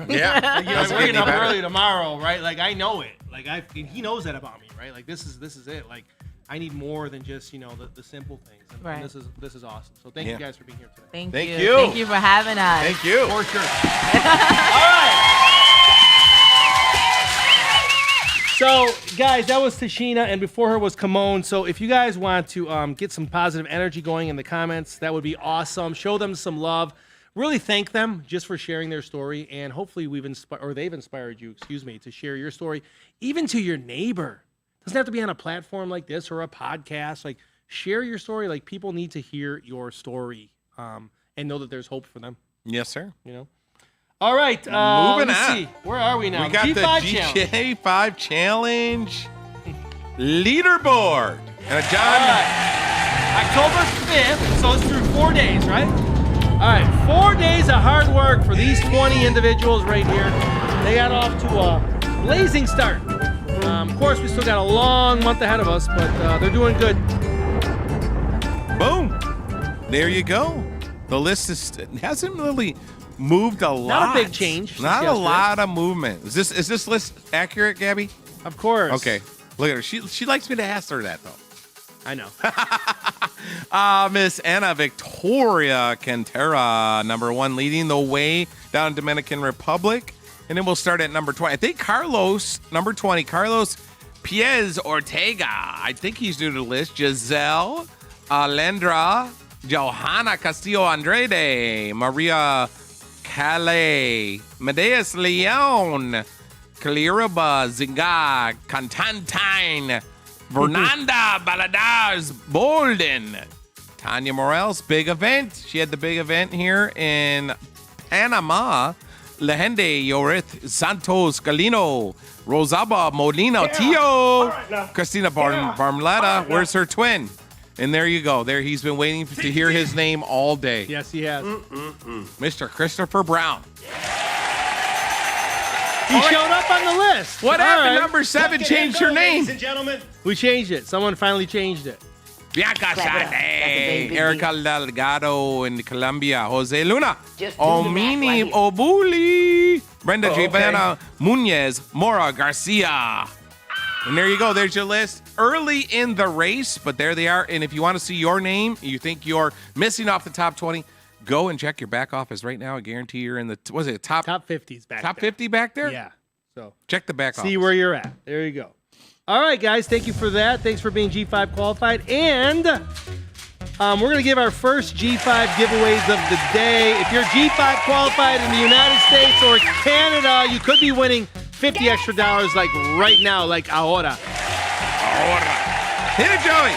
Yeah. Like, we're getting up early tomorrow, right? Like I know it. Like he knows that about me, right? Like this is it. Like I need more than just the simple things. And Right. this is awesome. So thank you guys for being here today. Thank Thank you. you. Thank you for having us. Thank you. For sure. All right. So, guys, that was Tashina, and before her was Kimon. So, if you guys want to get some positive energy going in the comments, that would be awesome. Show them some love. Really thank them just for sharing their story, and hopefully they've inspired you, to share your story, even to your neighbor. Doesn't have to be on a platform like this or a podcast. Like, share your story. Like, people need to hear your story and know that there's hope for them. Yes, sir. All right. Moving let's on. see. Where are we now? We got the Challenge. G5 Challenge leaderboard. And All John, right. October 5th, so it's through 4 days, right? All right, 4 days of hard work for these 20 individuals right here. They got off to a blazing start. Of course, we still got a long month ahead of us, but they're doing good. boom. There you go. The list hasn't really moved a lot. Not a big change since Not a yesterday. lot of movement. Is this list accurate, Gabby? Of course. Okay. Look at her. She likes me to ask her that, though. I know. Miss Anna Victoria Cantera, number 1, leading the way down Dominican Republic. And then we'll start at number 20. I think Carlos, number 20, Carlos Piez Ortega. I think he's new to the list. Giselle Alendra, Johanna Castillo Andrade, Maria Calais, Medeas Leon, Caliraba Zinga, Constantine, Fernanda Baladares Bolden, Tanya Morales, big event. She had the big event here in Panama. Lehende Yorith Santos Galino, Rosaba Molina Tio, Christina Barmletta. Where's her twin? And there you go. There he's been waiting to hear his name all day. Yes, he has. Mr. Christopher Brown. He showed up on the list. What All happened? right. Number 7 changed her name. Ladies and gentlemen. We changed it. Someone finally changed it. Bianca Sade, Erica Delgado in Colombia, Jose Luna, Just do the Omini math right Obuli, Brenda okay. Giovanna Munez, Mora Garcia. And there you go. There's your list. Early in the race, but there they are. And if you want to see your name, you think you're missing off the top 20, go and check your back office right now. I guarantee you're in the, was it top 50's back top there. 50 back there? Yeah. So Check the back office. see where you're at. There you go. All right, guys. Thank you for that. Thanks for being G5 qualified. And we're going to give our first G5 giveaways of the day. If you're G5 qualified in the United States or Canada, you could be winning $50 extra like right now, like ahora. Hit it, Joey.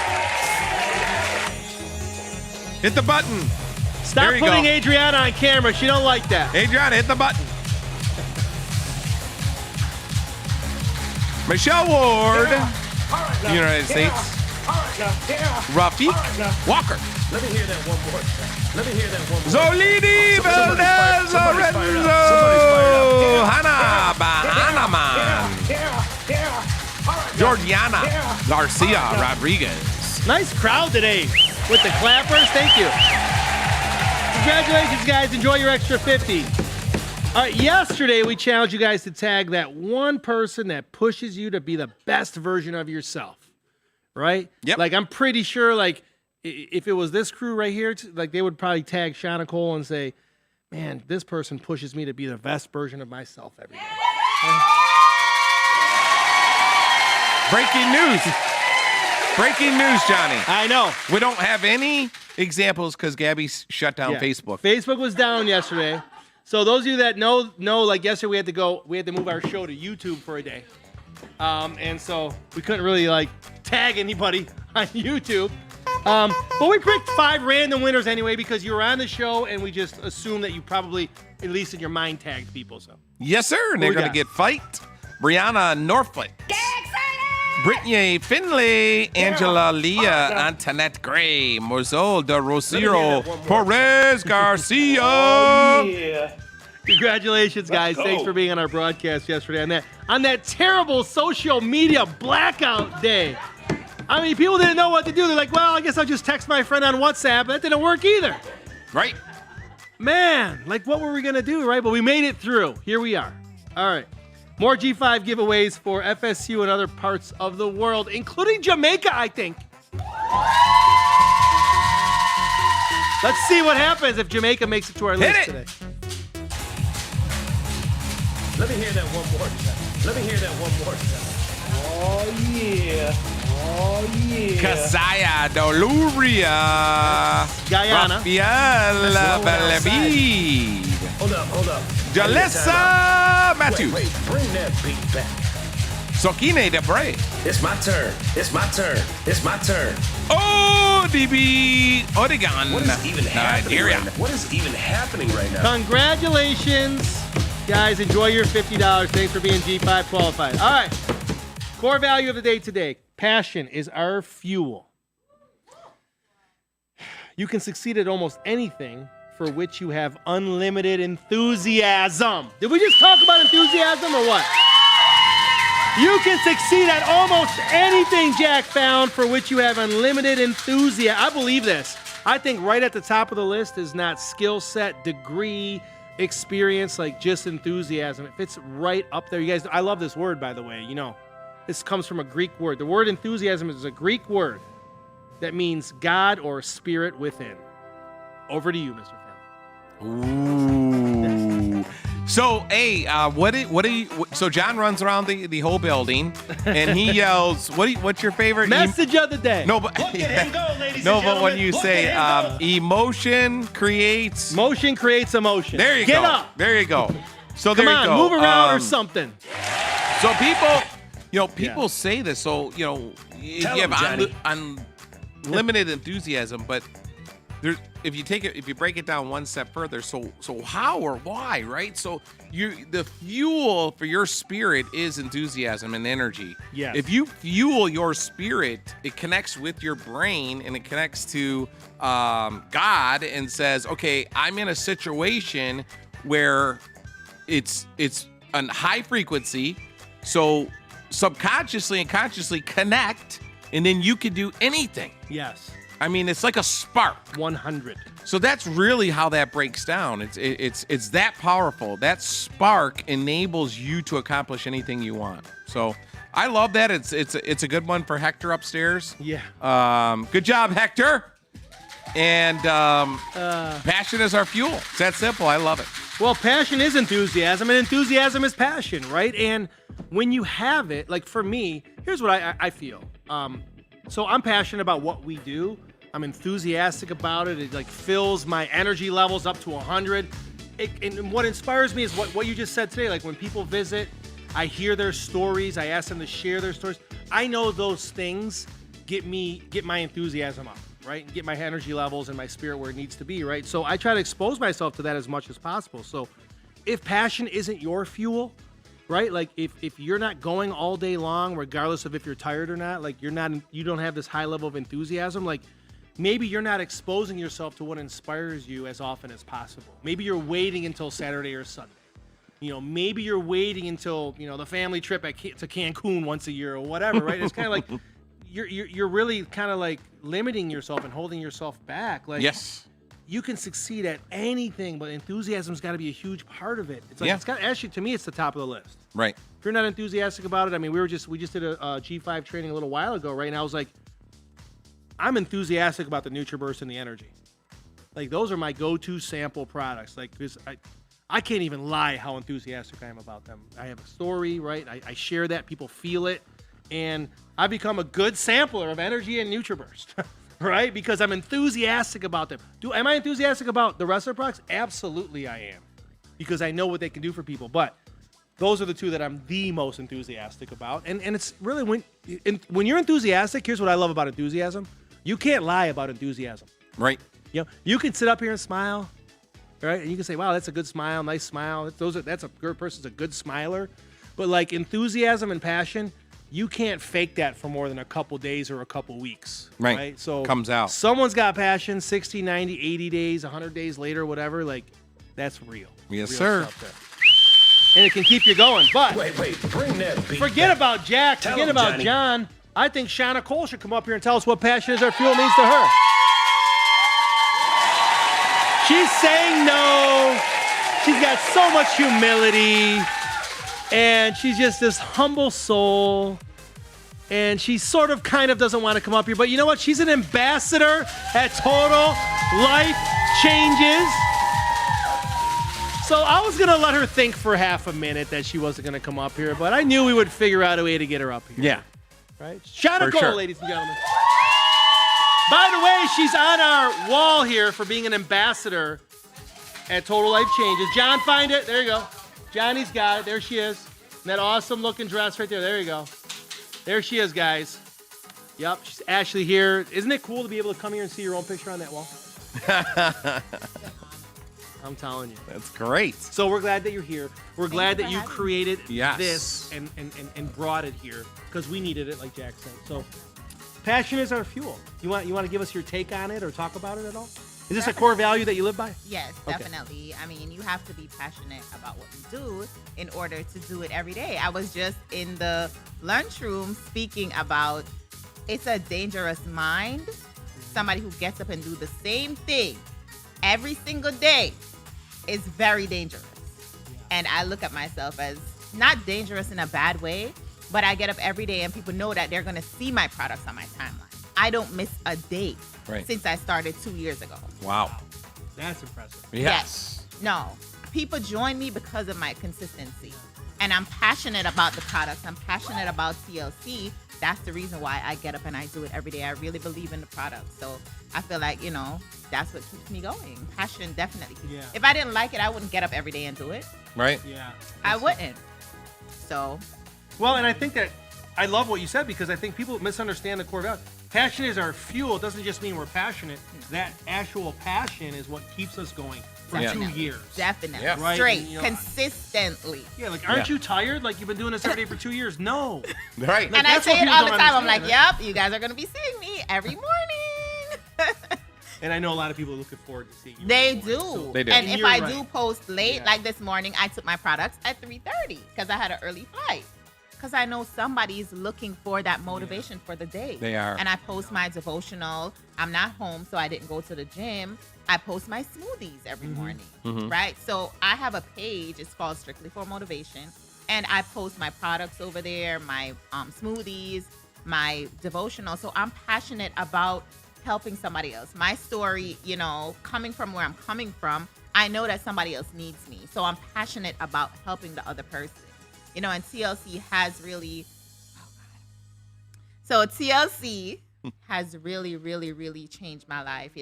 Hit the button. Stop There you putting go. Adriana on camera. She don't like that. Adriana, hit the button. Michelle Ward, United States. Rafiq Walker. Let me hear that one more. Let me hear that one more. Zolini Valdez Somebody's fired up. Lorenzo. Somebody's Hannah Bahanaman. Georgiana Garcia Rodriguez. Nice crowd today with the clappers. Thank you. Congratulations, guys. Enjoy your extra 50. All right, yesterday we challenged you guys to tag that one person that pushes you to be the best version of yourself, right? Yep. Like, I'm pretty sure, like, if it was this crew right here, like, they would probably tag Shauna Cole and say, man, this person pushes me to be the best version of myself every day. Breaking news. Breaking news, Johnny. I know. We don't have any examples because Gabby shut down Yeah. Facebook. Facebook was down yesterday. So those of you that know, like yesterday we had to move our show to YouTube for a day. And so we couldn't really like tag anybody on YouTube. But we picked 5 random winners anyway because you were on the show and we just assumed that you probably, at least in your mind, tagged people. So Yes, sir. And they're we going to got? get Fight Brianna Norfolk, Brittany Finley, Angela Leah, Antoinette Gray, Mozol de Rosero, Perez Garcia. Oh, yeah. Congratulations, guys. go. Thanks for being on our broadcast yesterday on that terrible social media blackout day. I mean, people didn't know what to do. They're like, well, I guess I'll just text my friend on WhatsApp. That didn't work either. Right? Man, like what were we going to do, right? But we made it through. Here we are. All right. More G5 giveaways for FSU and other parts of the world, including Jamaica, I think. Let's see what happens if Jamaica makes it to our list today. Let me hear that one more time. Let me hear that one more time. Oh, yeah. Oh, yeah. Kasaya Doluria, Guyana. Rafael Balavid, Hold up. Jalissa Matthews, Wait, bring that beat back. Sokine Debray, It's my turn. ODB Oregon, What is even happening Nigeria. right now? What is even happening right now? Congratulations, guys. Enjoy your $50. Thanks for being G5 qualified. All right. Core value of the day today. Passion is our fuel. You can succeed at almost anything for which you have unlimited enthusiasm. Did we just talk about enthusiasm or what? You can succeed at almost anything, Jack found, for which you have unlimited enthusiasm. I believe this. I think right at the top of the list is not skill set, degree, experience, like just enthusiasm. It fits right up there. You guys, I love this word, by the way. You know, this comes from a Greek word. The word enthusiasm is a Greek word that means God or spirit within. Over to you, Mr. Fallon. Ooh. So, hey, so John runs around the whole building and he yells, what's your favorite? Message of the day. No, but Look at him go, ladies no, and but when gentlemen. you Look say at him go. emotion creates, Motion creates emotion. there you go. Get up. There you go. So Come there on, you go. move around or something. So people say this. So you Tell have him, Johnny. unlimited enthusiasm, but if you break it down one step further, so how or why, right? So the fuel for your spirit is enthusiasm and energy. Yes. If you fuel your spirit, it connects with your brain and it connects to God and says, okay, I'm in a situation where it's a high frequency, so subconsciously and consciously connect, and then you can do anything. Yes. I mean, it's like a spark. 100. So that's really how that breaks down. It's that powerful. That spark enables you to accomplish anything you want. So I love that. It's a good one for Hector upstairs. Yeah. Good job, Hector. And passion is our fuel. It's that simple. I love it. Well, passion is enthusiasm, and enthusiasm is passion, right? And when you have it, like for me, here's what I feel. So I'm passionate about what we do. I'm enthusiastic about it. It like fills my energy levels up to 100. And what inspires me is what you just said today. Like when people visit, I hear their stories. I ask them to share their stories. I know those things get my enthusiasm up, right? And get my energy levels and my spirit where it needs to be, right? So I try to expose myself to that as much as possible. So if passion isn't your fuel, right? Like if you're not going all day long, regardless of if you're tired or not, like you don't have this high level of enthusiasm, like maybe you're not exposing yourself to what inspires you as often as possible. Maybe you're waiting until Saturday or Sunday. Maybe you're waiting until, the family trip to Cancun once a year or whatever, right? It's kind of like you're really kind of like limiting yourself and holding yourself back. Like, Yes. you can succeed at anything, but enthusiasm's got to be a huge part of it. It's like, Yeah. it's got, actually, to me, it's the top of the list. Right. If you're not enthusiastic about it, I mean, we just did a G5 training a little while ago, right? And I was like, I'm enthusiastic about the NutriBurst and the Energy. Like, those are my go-to sample products. Like, because I can't even lie how enthusiastic I am about them. I have a story, right? I share that. People feel it. And I've become a good sampler of Energy and NutriBurst, right? Because I'm enthusiastic about them. Am I enthusiastic about the rest of the products? Absolutely I am. Because I know what they can do for people. But those are the two that I'm the most enthusiastic about. And it's really, when you're enthusiastic, here's what I love about enthusiasm. You can't lie about enthusiasm. Right. You can sit up here and smile, right? And you can say, wow, that's a good smile, nice smile. That's a good person's a good smiler. But like enthusiasm and passion, you can't fake that for more than a couple days or a couple weeks. Right. So Comes out. Someone's got passion 60, 90, 80 days, 100 days later, whatever. Like, that's real. Yes, Real sir. stuff there. And it can keep you going. But Wait, bring that beat forget back. about Jack. Tell Forget him, about Johnny. John. I think Shauna Cole should come up here and tell us what passion is our fuel means to her. She's saying no. She's got so much humility. And she's just this humble soul. And she sort of kind of doesn't want to come up here. But you know what? She's an ambassador at Total Life Changes. So I was going to let her think for half a minute that she wasn't going to come up here. But I knew we would figure out a way to get her up here. Yeah. Right? Shauna For Cole, sure. ladies and gentlemen. By the way, she's on our wall here for being an ambassador at Total Life Changes. John, find it. There you go. Johnny's got it. There she is. In that awesome looking dress right there. There you go. There she is, guys. Yep, she's Ashley here. Isn't it cool to be able to come here and see your own picture on that wall? I'm telling you. That's great. So we're glad that you're here. We're glad you that for you having me. created Yes. this and brought it here because we needed it, like Jack said. So passion is our fuel. You want to give us your take on it or talk about it at all? Is this a core value that you live by? Yes, Okay. definitely. I mean, you have to be passionate about what you do in order to do it every day. I was just in the lunchroom speaking about it's a dangerous mind. Somebody who gets up and do the same thing every single day is very dangerous. And I look at myself as not dangerous in a bad way, but I get up every day and people know that they're going to see my products on my timeline. I don't miss a day Right. since I started 2 years ago. Wow. That's impressive. Yes. No. People join me because of my consistency. And I'm passionate about the products. I'm passionate about TLC. That's the reason why I get up and I do it every day. I really believe in the product. So I feel like, that's what keeps me going. Passion definitely. Yeah. If I didn't like it, I wouldn't get up every day and do it. Right. Yeah. I wouldn't. So Well, and I think that I love what you said because I think people misunderstand the core value. Passion is our fuel. It doesn't just mean we're passionate. That actual passion is what keeps us going for Yeah. 2 years. definitely. Yeah. Right, Straight. and, consistently. Yeah, like, aren't Yeah. you tired? Like, you've been doing this every day for 2 years? No. Right. Like, And I that's say what it people all the don't time. I'm like, understand, yep, you guys are going to be seeing me every morning. And I know a lot of people are looking forward to seeing you. They in the morning, do. so- They do. And And if you're I right. do post late, Yeah. like this morning, I took my products at 3:30 because I had an early flight. Because I know somebody's looking for that motivation for the day. They are. And I post my devotional. I'm not home, so I didn't go to the gym. I post my smoothies every morning, right? So I have a page. It's called Strictly for Motivation. And I post my products over there, my smoothies, my devotional. So I'm passionate about helping somebody else. My story, coming from where I'm coming from, I know that somebody else needs me. So I'm passionate about helping the other person. And TLC has really, so TLC has really, really, really changed my life.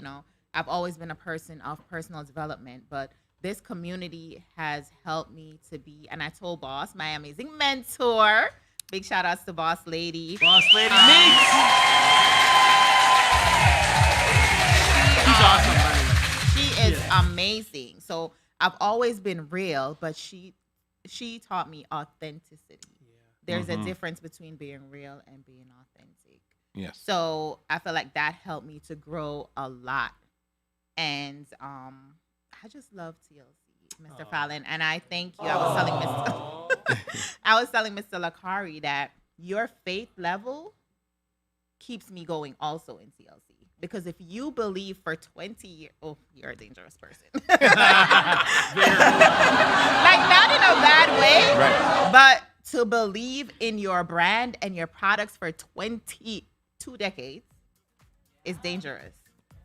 I've always been a person of personal development, but this community has helped me to be, and I told Boss, my amazing mentor, big shout outs to Boss Lady. Boss Lady Meeks. She's awesome, by the way. She is amazing. So I've always been real, but she taught me authenticity. There's a difference between being real and being authentic. Yes. So I feel like that helped me to grow a lot. And I just love TLC, Mr. Fallon. And I thank you. I was telling Mr. Licari that your faith level keeps me going also in TLC. Because if you believe for 20 years, you're a dangerous person. Like, not in a bad way, Right. but to believe in your brand and your products for 22 decades is dangerous.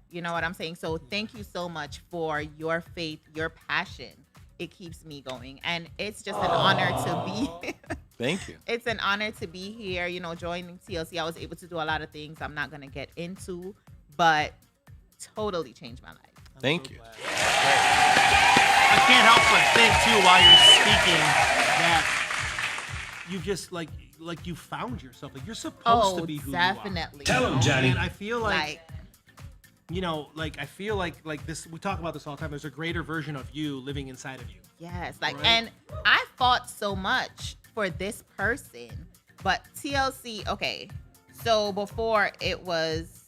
You know what I'm saying? So thank you so much for your faith, your passion. It keeps me going. And it's just an honor to be Thank you. it's an honor to be here, joining TLC. I was able to do a lot of things I'm not going to get into, but totally changed my life. Thank you. I can't help but think too while you're speaking that you just like you found yourself. Like you're supposed to be who definitely. you are. Tell him, Johnny. And I feel like, Like, I feel like this. We talk about this all the time. There's a greater version of you living inside of you. yes. Right. And I fought so much for this person. But TLC, okay. So before it was,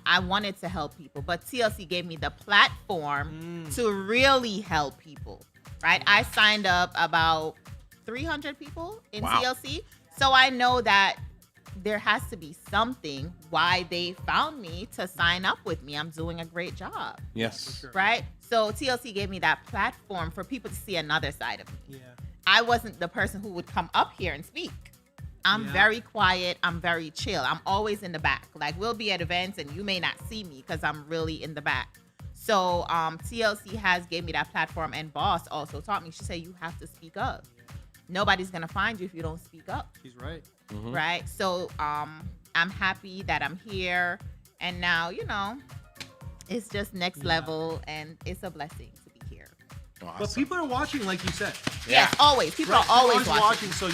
I wanted to help people, but TLC gave me the platform to really help people, right? I signed up about 300 people in TLC. So I know that there has to be something why they found me to sign up with me. I'm doing a great job. Yes. Sure. Right? So TLC gave me that platform for people to see another side of me. Yeah. I wasn't the person who would come up here and speak. I'm very quiet. I'm very chill. I'm always in the back. Like, we'll be at events and you may not see me because I'm really in the back. So TLC has gave me that platform, and Boss also taught me. She said, you have to speak up. Nobody's going to find you if you don't speak up. She's right. Mm-hmm. Right? So I'm happy that I'm here. And now, it's just next level, and it's a blessing to be here. Awesome. But people are watching, like you said. Yes, always. People Right, are always watching. So,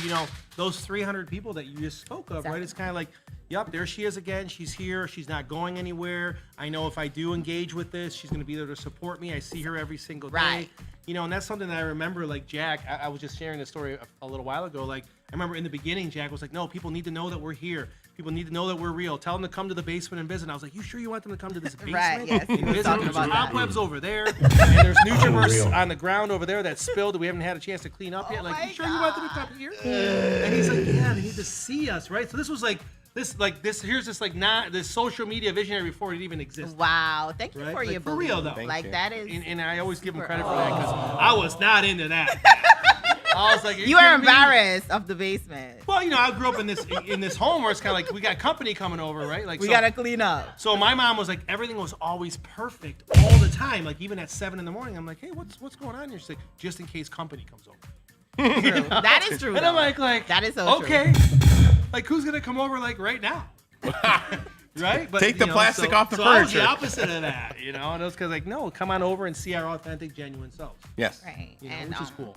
those 300 people that you just spoke of, right? It's kind of like, yep, there she is again. She's here. She's not going anywhere. I know if I do engage with this, she's going to be there to support me. I see her every single day. Right. And that's something that I remember, like Jack, I was just sharing this story a little while ago. Like, I remember in the beginning, Jack was like, no, people need to know that we're here. People need to know that we're real. Tell them to come to the basement and visit. And I was like, you sure you want them to come to this basement? Right, yes. And We were visit? talking There's about that. cobwebs over there. And there's Nutrimers on the ground over there that's spilled that we haven't had a chance to clean up yet. Like, you sure you want them to come here? And he's like, yeah, they need to see us, right? So this was like, here's this social media visionary before it even existed. Wow. Thank you Right? for Like, your for real, belief. though. Thank Like, you. that is... And I always give him credit for Oh. that because I was not into that. I was like, You are kidding me? embarrassed of the basement. Well, I grew up in this home where it's kind of like we got company coming over, right? Like We so, got to clean up. So my mom was like, everything was always perfect all the time. Like even at 7 a.m, I'm like, hey, what's going on here? She's like, just in case company comes over. True. That is true. And I'm though. like, that is so okay. Like who's gonna come over like right now? Right? But Take the plastic off the so I was furniture. the opposite of that, and it was because like, no, come on over and see our authentic, genuine selves. Yes. Right. Which is cool.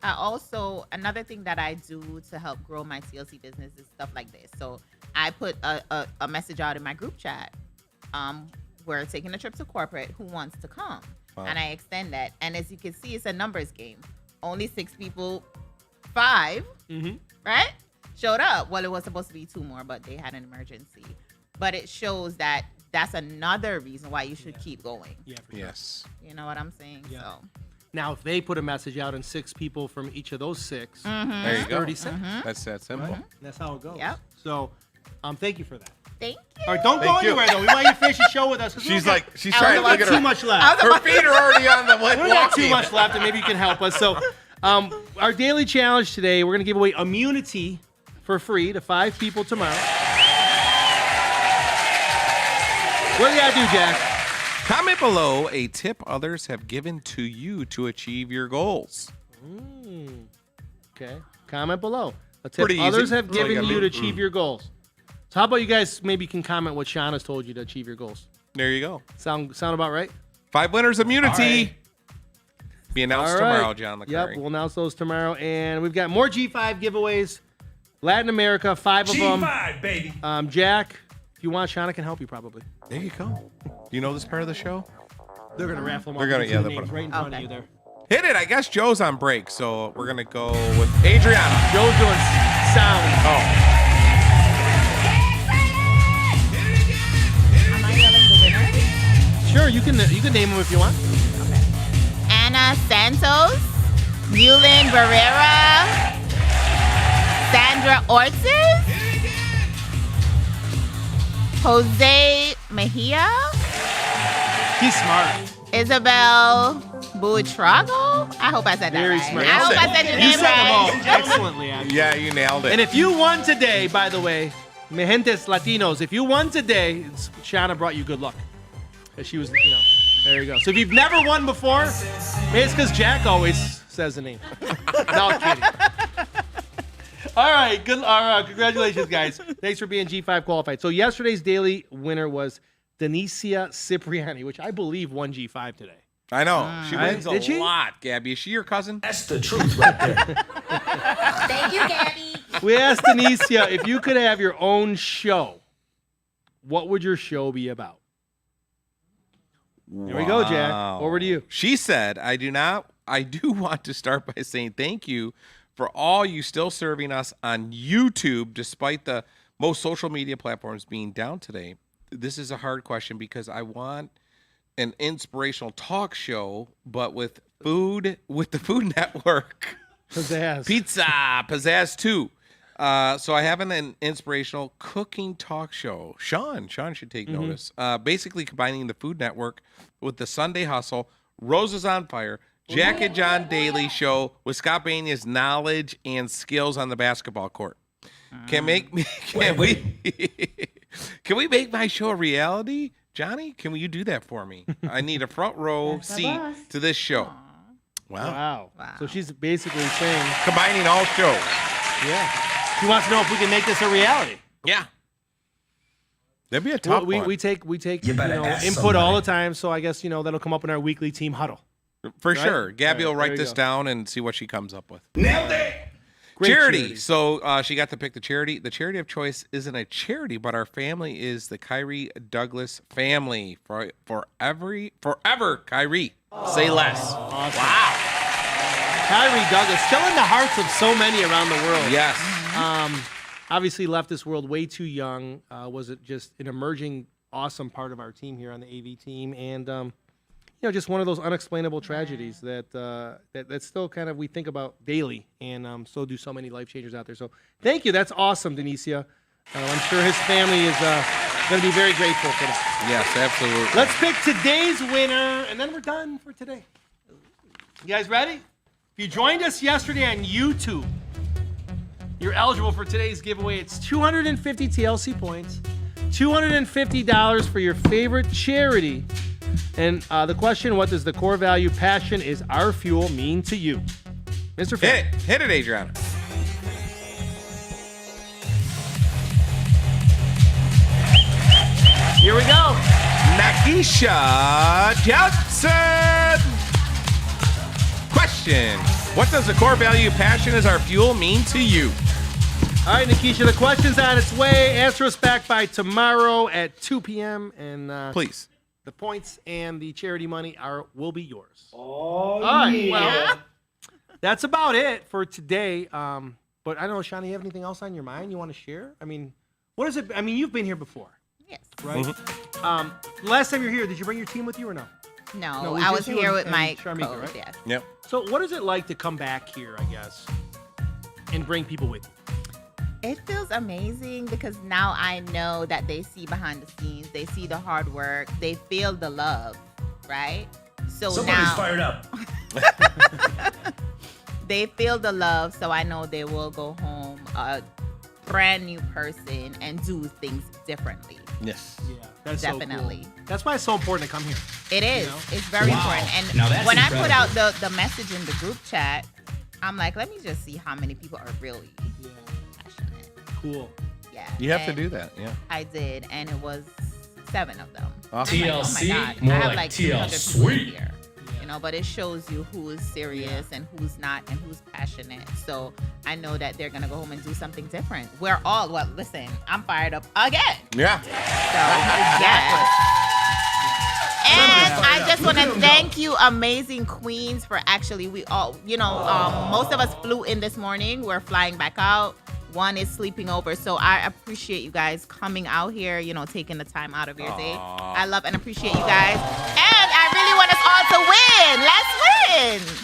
I also, another thing that I do to help grow my TLC business is stuff like this. So I put a message out in my group chat. We're taking a trip to corporate. Who wants to come? Wow. And I extend that. And as you can see, it's a numbers game. Only 6 people, 5, right? Showed up. Well, it was supposed to be 2 more, but they had an emergency. But it shows that that's another reason why you should keep going. Yeah. For sure. Yes. You know what I'm saying? Yeah. So. Now, if they put a message out and 6 people from each of those 6, There you go. 36. That's that simple. Right? That's how it goes. Yep. So, thank you for that. Thank you. All right, don't go Thank you. anywhere though. We want you to finish the show with us. 'cause we She's don't like, got- she's I trying to was look at too her. much left. Her feet are already on the We don't got too walking. much left, and maybe you can help us. So, our daily challenge today, we're gonna give away immunity for free to 5 people tomorrow. What do you gotta do, Jack? Comment below a tip others have given to you to achieve your goals. Okay. Comment below. A tip Pretty others easy. have That's all you given gotta you do. to achieve your goals. So, how about you guys maybe can comment what Shauna's told you to achieve your goals? There you go. Sound about right? 5 winners immunity. All right. Be announced All right. tomorrow, John Licari. Yep, we'll announce those tomorrow. And we've got more G5 giveaways. Latin America, 5 of them. G5, baby. Jack, if you want, Shauna can help you probably. There you go. Do you know this part of the show? They're going to raffle them They're off. gonna- with yeah, the they'll put names 'em- right in front Okay. of you there. Hit it. I guess Joe's on break, so we're going to go with Adriana. Joe's doing sound. Oh. Am I yelling the winner? Sure, you can name them if you want. Anna Santos, Yulin Barrera, Sandra Ortiz, Jose Mejia, He's smart. Isabel Buitrago. I hope I said that Very right. smart. I hope I said your You name said them all right. excellently, actually. Yeah, you nailed it. And if you won today, by the way, Mejentes Latinos, if you won today, Shauna brought you good luck. 'Cause she was, there you go. So if you've never won before, maybe it's because Jack always says the name. No, I'm kidding. All right, congratulations, guys. Thanks for being G5 qualified. So yesterday's daily winner was Denicia Cipriani, which I believe won G5 today. I know. She Right? wins a Did she? lot, Gabby. Is she your cousin? That's the truth right there. Thank you, Gabby. We asked Denicia, if you could have your own show, what would your show be about? There we go, Jack. Wow. Over to you. She said, I do want to start by saying thank you For all you still serving us on YouTube, despite the most social media platforms being down today, this is a hard question because I want an inspirational talk show, but with food, with the Food Network. Pizzazz. Pizza, pizzazz too. So I have an inspirational cooking talk show. Sean should take notice. Basically combining the Food Network with the Sunday Hustle, Roses on Fire, Jack and John Daily Show with Scott Bania's knowledge and skills on the basketball court. Can we make my show a reality? Johnny, can you do that for me? I need a front row seat to this show. Wow. So she's basically saying, Combining all shows. yeah. She wants to know if we can make this a reality. Yeah. That'd be a tough one. We take input all the time, so I guess that'll come up in our weekly team huddle. For sure. Gabby will There write you this go. down and see what she comes up with. Nailed it. Great Charity. So she got to pick the charity. The charity of choice isn't a charity, but our family is the Kyrie Douglas family. Forever, Kyrie. Say less. Awesome. Wow. Kyrie Douglas, still in the hearts of so many around the world. Yes. Obviously left this world way too young. Was it just an emerging, awesome part of our team here on the AV team, and just one of those unexplainable tragedies that still kind of we think about daily, and so do so many life changers out there. So thank you. That's awesome, Denicia. I'm sure his family is going to be very grateful for that. Yes, absolutely. Let's pick today's winner, and then we're done for today. You guys ready? If you joined us yesterday on YouTube, you're eligible for today's giveaway. It's 250 TLC points, $250 for your favorite charity. And the question, what does the core value passion is our fuel mean to you? Mr. Fallon. Hit it, Adriana. Here we go. Nakisha Johnson. Question. What does the core value passion is our fuel mean to you? All right, Nikisha, the question's on its way. Answer us back by tomorrow at 2 p.m. And Please. the points and the charity money will be yours. Oh, All right, well, that's about it for today. But I don't know, Shawnee, you have anything else on your mind you want to share? I mean, what is it? I mean, you've been here before, Yes. right? Last time you were here, did you bring your team with you or no? No, we I just was you here and- with my and Sharmika, coach. right? Yes. Yep. So what is it like to come back here, I guess, and bring people with you? It feels amazing because now I know that they see behind the scenes, they see the hard work, they feel the love, right? So Somebody's now fired up. they feel the love, so I know they will go home a brand new person and do things differently. Yes. Yeah, that's Definitely. So cool. That's why it's so important to come here. It is. know? It's very Wow. important. And Now that's when I put out incredible. the message in the group chat, I'm like, let me just see how many people are really Yeah, passionate. cool. Yeah. You have to And do that. Yeah. I did, and it was 7 of them. Awesome. TLC, oh my God. more I have like like 200 people TLC. here. But it shows you who is serious and who's not and who's passionate. So I know that they're gonna go home and do something different. Listen, I'm fired up again. Yeah. So yes. And I just want to thank you, amazing queens, for actually we all, most of us flew in this morning. We're flying back out. One is sleeping over. So I appreciate you guys coming out here, taking the time out of your day. I love and appreciate you guys. And I really want us all to win. Let's win.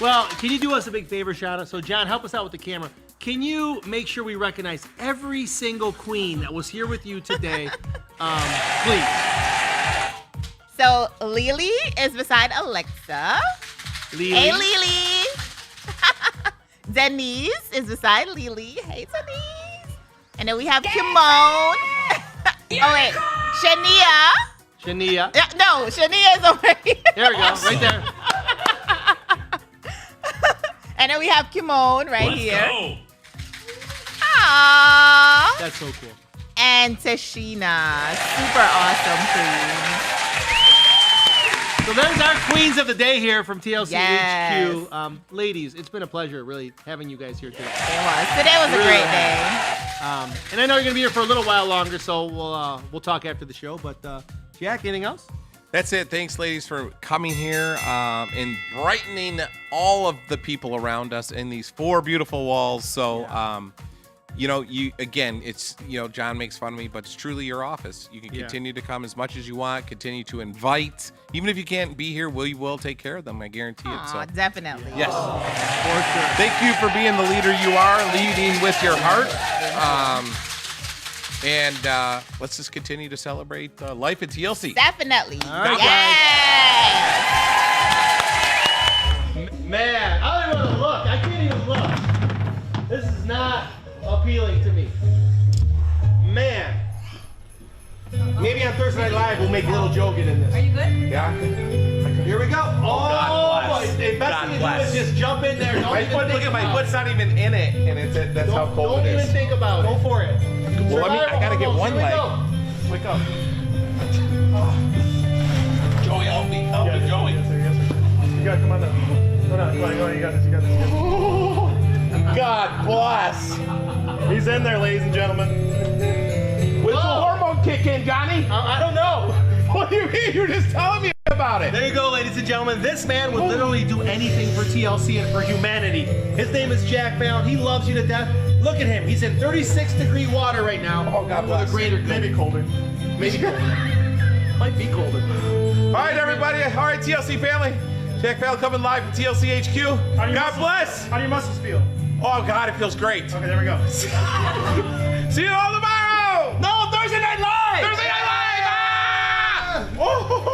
Well, can you do us a big favor, Shauna? So, John, help us out with the camera. Can you make sure we recognize every single queen that was here with you today? Please. So Lily is beside Alexa. Lily. Hey, Lily. Denise is beside Lily. Hey, Denise. And then we have Kimone. Oh, wait. Shania. Shania. No, Shania is over here. There we go, right there. And then we have Kimone right Let's here. go. Aww. That's so cool. And Tashina. Super awesome queen. So there's our queens of the day here from TLCHQ. Yes. Ladies, it's been a pleasure really having you guys here today. Today was a Really great has. day. And I know you're gonna be here for a little while longer, so we'll talk after the show. But Jack, anything else? That's it. Thanks, ladies, for coming here and brightening all of the people around us in these 4 beautiful walls. So, it's, John makes fun of me, but it's truly your office. You can continue to come as much as you want, continue to invite. Even if you can't be here, we will take care of them. I guarantee it. So Definitely. yes. For sure. Thank you for being the leader you are, leading with your heart. And let's just continue to celebrate life at TLC. Definitely. All right, Man, I don't even want to look. I can't even look. This is not appealing to me. Man. Maybe on Thursday Night Live we'll make a little joking in this. Are you good? Yeah. Here we go. God bless. The best thing to do is just jump in there. My foot, look at my foot's not even in it, and that's how cold it is. Don't even think about it. Go for it. Well, I gotta get one leg. Wake up. Joey, help me, Joey. Yes, sir. You gotta come on up. Go on. You got this. God bless. He's in there, ladies and gentlemen. When's the hormone kick in, Johnny? I don't know. What do you mean? You're just telling me about it. There you go, ladies and gentlemen. This man would literally do anything for TLC and for humanity. His name is Jack Fallon. He loves you to death. Look at him. He's in 36-degree water right now. Oh, God bless. With a greater good. Maybe colder. Maybe colder. Might be colder. All right, everybody. All right, TLC family. Jack Fallon coming live from TLCHQ. God bless. How do your muscles feel? Oh, God, it feels great. Okay, there we go. See you all tomorrow. No, Thursday Night Live. Thursday Night Live. Ah! Oh.